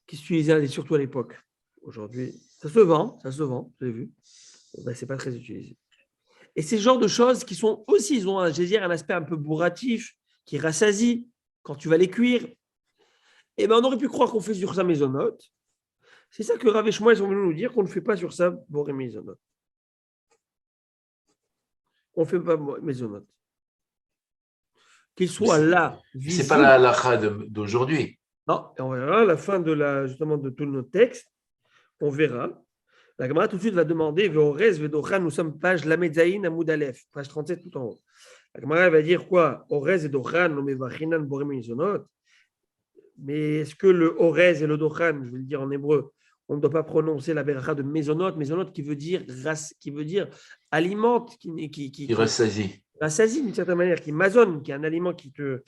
qui s'utilisait surtout à l'époque. Aujourd'hui, ça se vend, vous avez vu. Ben, c'est pas très utilisé. Et ces genres de choses qui sont aussi, ils ont un aspect un peu bourratif, qui rassasie quand tu vas les cuire. Et ben, on aurait pu croire qu'on fait sur ça mésonote. C'est ça que Rav et Shmuel sont venus nous dire qu'on ne fait pas sur ça boré mésonote. On ne fait pas mésonote. Qu'il soit là. Ce n'est pas la halakha d'aujourd'hui. Non, et on verra à la fin justement de tous nos textes. On verra. La Gemara tout de suite va demander Ve'orez ve'dochan, nous sommes page Lamed Amoud Aleph, page 37 tout en haut. La Gemara va dire quoi? Orez et dochan, no mevachinan boré mésonote. Mais est-ce que le orez et le dochan, je vais le dire en hébreu, on ne doit pas prononcer la beracha de mésonote, mésonote qui veut dire alimente, qui rassasie. Rassasie d'une certaine manière, qui mazonne, qui est un aliment qui te.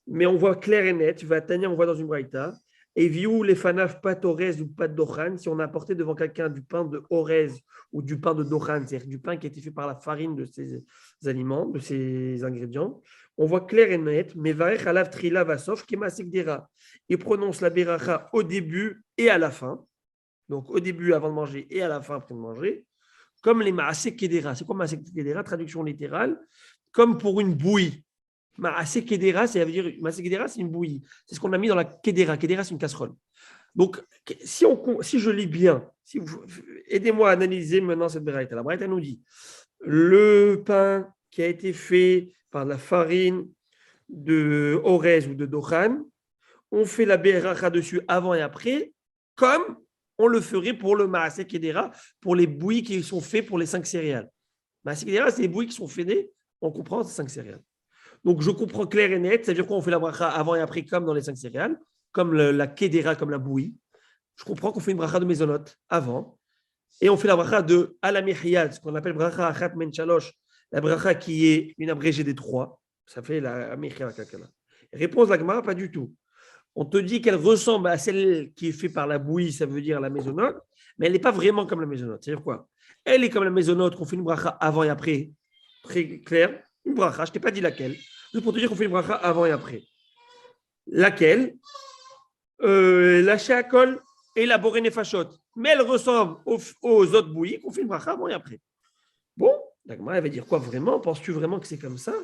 Mais on voit clair et net, tu vas Tania, on voit dans une braïta, Et viou les fanaf pat orez ou pat dochan, si on a apporté devant quelqu'un du pain de orez ou du pain de dochan, c'est-à-dire du pain qui a été fait par la farine de ces aliments, de ces ingrédients, on voit clair et net, mais varech alav trila vasof kemasik dera. Il prononce la beracha au début et à la fin, donc au début avant de manger et à la fin après de manger, comme les maasek kedera. C'est quoi maasek kedera? Traduction littérale, comme pour une bouillie. Maasek kedera, ça veut dire maasek kedera, c'est une bouillie. C'est ce qu'on a mis dans la kedera. Kedera, c'est une casserole. Donc, si je lis bien, aidez-moi à analyser maintenant cette beraïta. La beraïta nous dit le pain qui a été fait par la farine de orez ou de dochan, on fait la beracha dessus avant et après, comme on le ferait pour le maasek kedera, pour les bouillies qui sont faites pour les 5 céréales. Maasek kedera, c'est les bouillies qui sont faites, on comprend, c'est 5 céréales. Donc, je comprends clair et net, c'est-à-dire qu'on fait la bracha avant et après, comme dans les 5 céréales, comme la kedera, comme la bouillie. Je comprends qu'on fait une bracha de mésonote avant, et on fait la bracha de alamihiyad, ce qu'on appelle bracha achat men shalosh, la bracha qui est une abrégée des 3. Ça fait la amihiyad kakala. Réponse de la Gemara, pas du tout. On te dit qu'elle ressemble à celle qui est faite par la bouillie, ça veut dire la mésonote, mais elle n'est pas vraiment comme la mésonote. C'est-à-dire quoi? Elle est comme la mésonote, qu'on fait une bracha avant et après, très clair. Une bracha, je ne t'ai pas dit laquelle, juste pour te dire qu'on fait une bracha avant et après. Laquelle? La sheakol et la boré nefashot. Mais elle ressemble aux autres bouillies qu'on fait une bracha avant et après. Bon, la Gemara, elle va dire quoi vraiment? Penses-tu vraiment que c'est comme ça?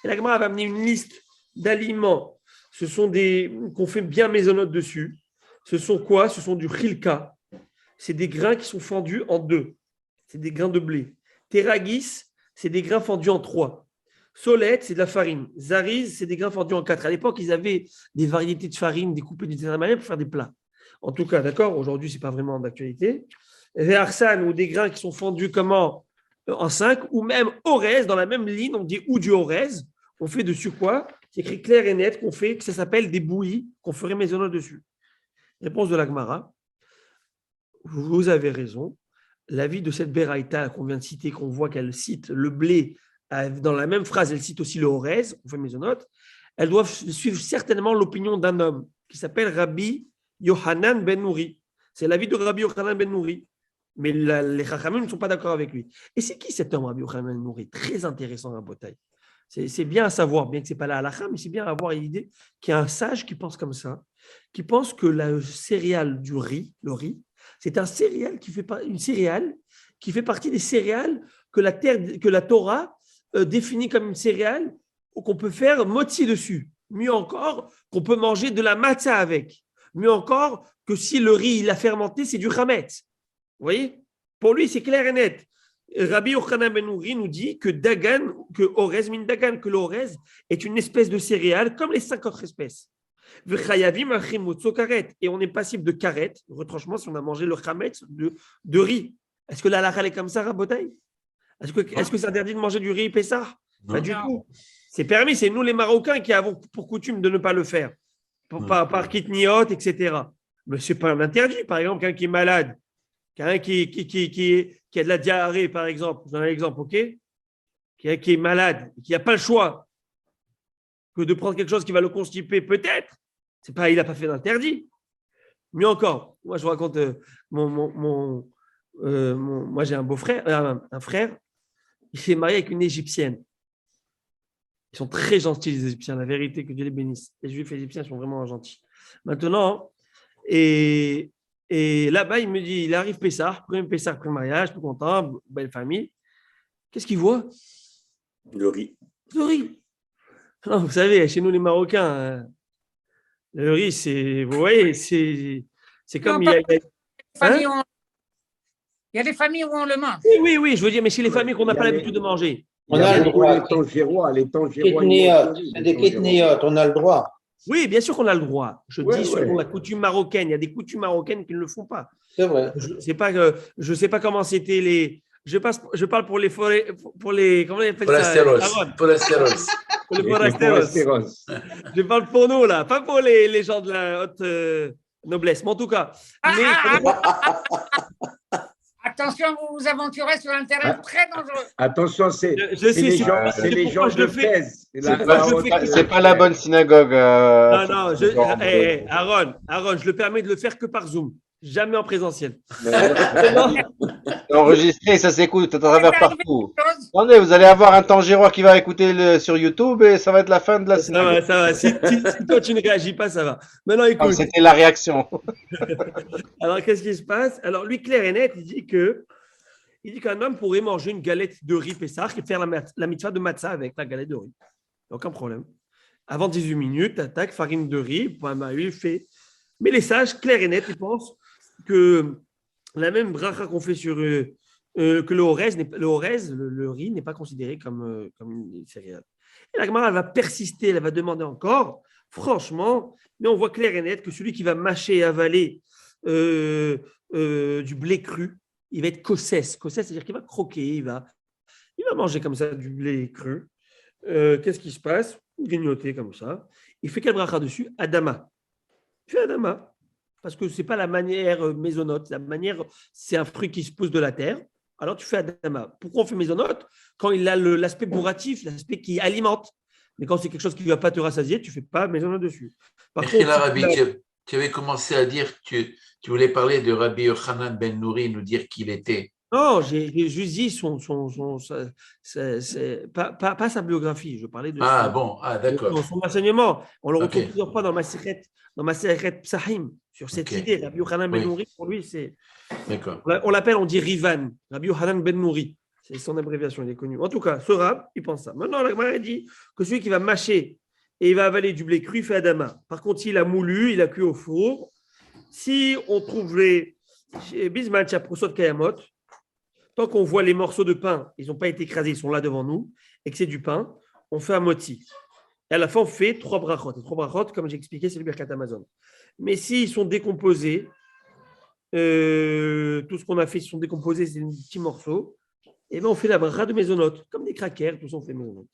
Et la Gemara va amener une liste d'aliments. Ce sont qu'on fait bien mésonote dessus. Ce sont quoi? Ce sont du chilka. C'est des grains qui sont fendus en 2. C'est des grains de blé. Teragis, c'est des grains fendus en 3. Solette, c'est de la farine. Zariz, c'est des grains fendus en 4. À l'époque, ils avaient des variétés de farine découpées d'une certaine manière pour faire des plats. En tout cas, d'accord, aujourd'hui, ce n'est pas vraiment d'actualité. Ve'arsan, ou des grains qui sont fendus comment? En 5, ou même orez, dans la même ligne, on dit ou du orez. On fait dessus quoi? C'est écrit clair et net qu'on fait, que ça s'appelle des bouillies, qu'on ferait maisonneau dessus. Réponse de la Gemara. Vous avez raison. L'avis de cette Beraïta qu'on vient de citer, qu'on voit qu'elle cite le blé, dans la même phrase, elle cite aussi le orez, on fait maisonnote, elles doivent suivre certainement l'opinion d'un homme qui s'appelle Rabbi Yohanan ben Nouri. C'est l'avis de Rabbi Yohanan ben Nouri. Mais les Chachamim ne sont pas d'accord avec lui. Et c'est qui cet homme, Rabbi Yohanan ben Nouri? Très intéressant à Botaï. C'est bien à savoir, bien que ce n'est pas la halakha, mais c'est bien à avoir l'idée qu'il y a un sage qui pense comme ça, qui pense que la céréale du riz, le riz, c'est un céréale une céréale qui fait partie des céréales que la Torah définit comme une céréale qu'on peut faire motzi dessus. Mieux encore, qu'on peut manger de la matzah avec. Mieux encore que si le riz il a fermenté, c'est du chametz. Vous voyez? Pour lui, c'est clair et net. Rabbi Yochanan ben Nouri nous dit que Dagan, que Orez min Dagan, que l'Orez est une espèce de céréale comme les 5 autres espèces. Et on est passible de karet, retranchement, si on a mangé le chametz de riz. Est-ce que la halakha est comme ça, Rabotai? Est-ce que c'est interdit de manger du riz Pessah? Pas du tout. C'est permis, c'est nous les Marocains qui avons pour coutume de ne pas le faire, par kitniot, etc. Mais ce n'est pas un interdit. Par exemple, quelqu'un qui est malade, quelqu'un qui a de la diarrhée, par exemple, je donne un exemple, ok? Quelqu'un qui est malade, qui n'a pas le choix que de prendre quelque chose qui va le constiper, peut-être. Il n'a pas fait d'interdit. Mieux encore, moi je vous raconte, moi j'ai un beau-frère, un frère, il s'est marié avec une Égyptienne. Ils sont très gentils, les Égyptiens, la vérité, que Dieu les bénisse. Les Juifs égyptiens sont vraiment gentils. Maintenant, et là-bas, il me dit, il arrive Pessah, premier Pessah, premier mariage, tout content, belle famille. Qu'est-ce qu'il voit? Le riz. Le riz. Non, vous savez, chez nous les Marocains, le riz, vous voyez, c'est comme Non, il y a des familles où on le mange. Oui, je veux dire, mais chez les familles qu'on n'a pas l'habitude de manger. On a le droit. Les Tangérois, C'est des ketniot, on a le droit. Oui, bien sûr qu'on a le droit. Je dis selon la coutume marocaine. Il y a des coutumes marocaines qui ne le font pas. C'est vrai. Je ne sais pas comment c'était les. Je parle pour les forêts, pour les. Comment on appelle ça? Pour les forasteros. Je parle pour nous, là, pas pour les gens de la haute noblesse. Mais en tout cas. Attention, vous vous aventurez sur un terrain très dangereux. Attention, c'est Je sais, les c'est gens, c'est les pourquoi gens je le de fais. Fès. C'est pourquoi je le fais. C'est pas la bonne synagogue. Non, non, Aaron, je le permets de le faire que par Zoom, jamais en présentiel. C'est enregistré, ça s'écoute à travers C'est arrivé partout. quelque chose. Attendez, vous allez avoir un Tangirois qui va écouter sur YouTube et ça va être la fin de la Ça va, synagogue. ça va. Si toi tu ne réagis pas, ça va. Maintenant, Ah, écoute. c'était la réaction. Alors, qu'est-ce qui se passe? Alors, lui, clair et net, il dit qu'un homme pourrait manger une galette de riz Pessah et faire la mitzvah de matzah avec la galette de riz. Aucun problème. Avant 18 minutes, attaque, farine de riz, point il fait. Mais les sages, clair et net, ils pensent que la même bracha qu'on fait sur que le orez, le riz, n'est pas considéré comme une céréale. Et la Gemara, elle va persister, elle va demander encore, franchement, mais on voit clair et net que celui qui va mâcher et avaler du blé cru, il va être kossès. Kossès, c'est-à-dire qu'il va croquer, il va manger comme ça du blé cru. Qu'est-ce qui se passe? Grignoter comme ça. Il fait quelle bracha dessus? Adama. Il fait Adama. Parce que ce n'est pas la manière mésonote. La manière, c'est un fruit qui se pousse de la terre. Alors tu fais Adama. Pourquoi on fait mésonote? Quand il a l'aspect bourratif, l'aspect qui alimente. Mais quand c'est quelque chose qui ne va pas te rassasier, tu ne fais pas mésonote dessus. Par Et là, Rabbi, tu avais commencé à dire que tu voulais parler de Rabbi Yochanan ben Nouri, nous dire qu'il était. Non, j'ai juste dit pas sa biographie. Je parlais de d'accord. son enseignement. On le retrouve Ok. plusieurs fois dans ma Masechet Psahim sur cette Ok. idée. Rabbi Yochanan ben Oui. Nouri, pour lui, c'est. D'accord. On l'appelle, on dit Rivan. Rabbi Yochanan ben Nouri. C'est son abréviation, il est connu. En tout cas, ce rab, il pense ça. Maintenant, la Gemara dit que celui qui va mâcher et il va avaler du blé cru, il fait Adama. Par contre, s'il a moulu, il a cuit au four. Si on trouve les Bisman Chaprosot Kayamot, tant qu'on voit les morceaux de pain, ils n'ont pas été écrasés, ils sont là devant nous, et que c'est du pain, on fait un moti. Et à la fin, on fait 3 brachot. Et 3 brachot, comme j'ai expliqué, c'est le Birkat Amazon. Mais s'ils sont décomposés, tout ce qu'on a fait, ils sont décomposés, c'est des petits morceaux, et bien on fait la bracha de mésonote, comme des crackers, tout ça on fait mésonote.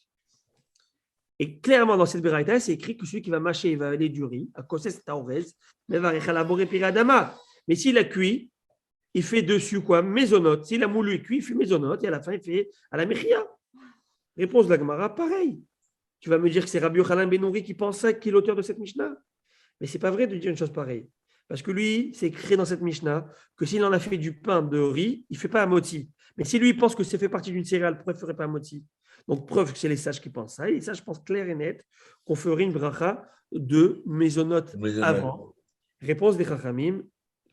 Et clairement, dans cette braïta, c'est écrit que celui qui va mâcher, il va aller du riz, à cause c'est taorez, mais va réchalaborer piradama. Mais s'il a cuit, il fait dessus quoi? Mésonote. S'il a moulu et cuit, il fait mésonote, et à la fin, il fait à la mechia. Réponse de la Gemara, pareil. Tu vas me dire que c'est Rabbi Yochanan ben Nouri qui pense ça, qui est l'auteur de cette Mishnah. Mais c'est pas vrai de dire une chose pareille. Parce que lui, c'est écrit dans cette Mishnah que s'il en a fait du pain de riz, il ne fait pas un moti. Mais si lui pense que c'est fait partie d'une céréale, pourquoi il ne ferait pas un moti? Donc, preuve que c'est les sages qui pensent ça. Et les sages pensent clair et net qu'on ferait une bracha de mésonote avant. Réponse des Chachamim,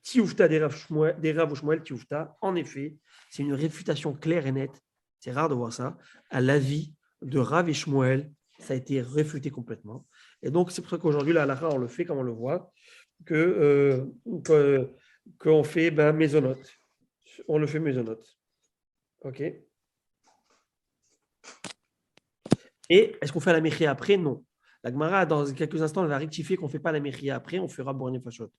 Tioufta des Rav ou Shmuel Tioufta. En effet, c'est une réfutation claire et nette. C'est rare de voir ça. À l'avis de Rav et Shmuel, ça a été réfuté complètement. Et donc, c'est pour ça qu'aujourd'hui, la halakha, on le fait comme on le voit, qu'on fait mésonote. On le fait mésonote. OK. Et est-ce qu'on fait la mechia après? Non. La Gemara, dans quelques instants, elle va rectifier qu'on ne fait pas la mechia après, on fera borné fachot.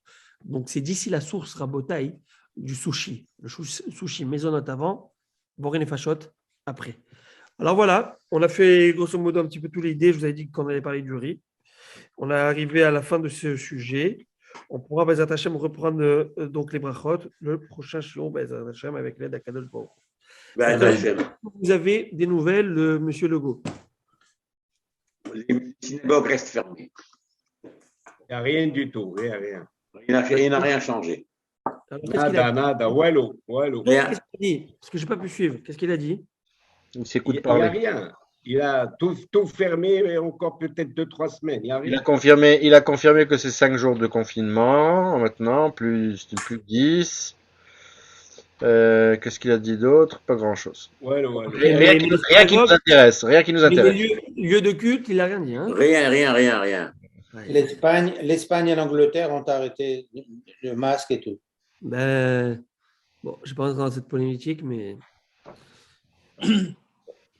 Donc, c'est d'ici la source rabotaï du sushi. Le sushi mésonote avant, borné fachot après. Alors voilà, on a fait grosso modo un petit peu toutes les idées. Je vous avais dit qu'on allait parler du riz. On est arrivé à la fin de ce sujet. On pourra, Bezat Hashem, reprendre donc les brachot, le prochain shiur, Bezat Hashem, avec l'aide d'Akadosh Baruch Hu. Vous avez des nouvelles, monsieur Legault? Les synagogues restent fermées. Il n'y a rien du tout, rien. Il n'a rien changé. Alors, Nada, wallo. Rien. qu'est-ce qu'il a dit? Parce que je n'ai pas pu suivre. Qu'est-ce qu'il a dit? Il s'écoute Il n'y a parler. rien. Il a tout fermé, mais encore peut-être 2-3 semaines. Il n'y a Il a rien. confirmé que c'est 5 jours de confinement maintenant, plus 10. Qu'est-ce qu'il a dit d'autre? Pas grand-chose. Wallo. Rien qui nous intéresse. Rien qui nous Mais intéresse. les lieux de culte, il n'a rien dit. Hein? Rien. Ouais. L'Espagne et l'Angleterre ont arrêté le masque et tout. Bon, je ne vais pas rentrer dans cette polémique, mais.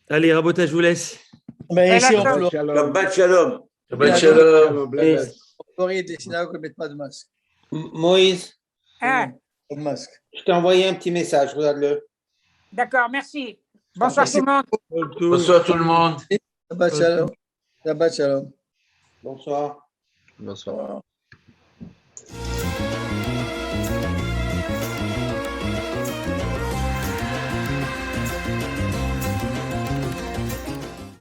Allez, Rabotage, je vous laisse. Mais ici, en Shabbat Shalom. Shabbat Shalom. Floride, les synagogues ne mettent pas de masque. Moïse, Ah, Pas de masque. je t'ai envoyé un petit message, regarde-le. d'accord, merci. Bonsoir tout le monde. Bonsoir tout le monde. Shabbat shalom. Shabbat shalom. Bonsoir. Bonsoir.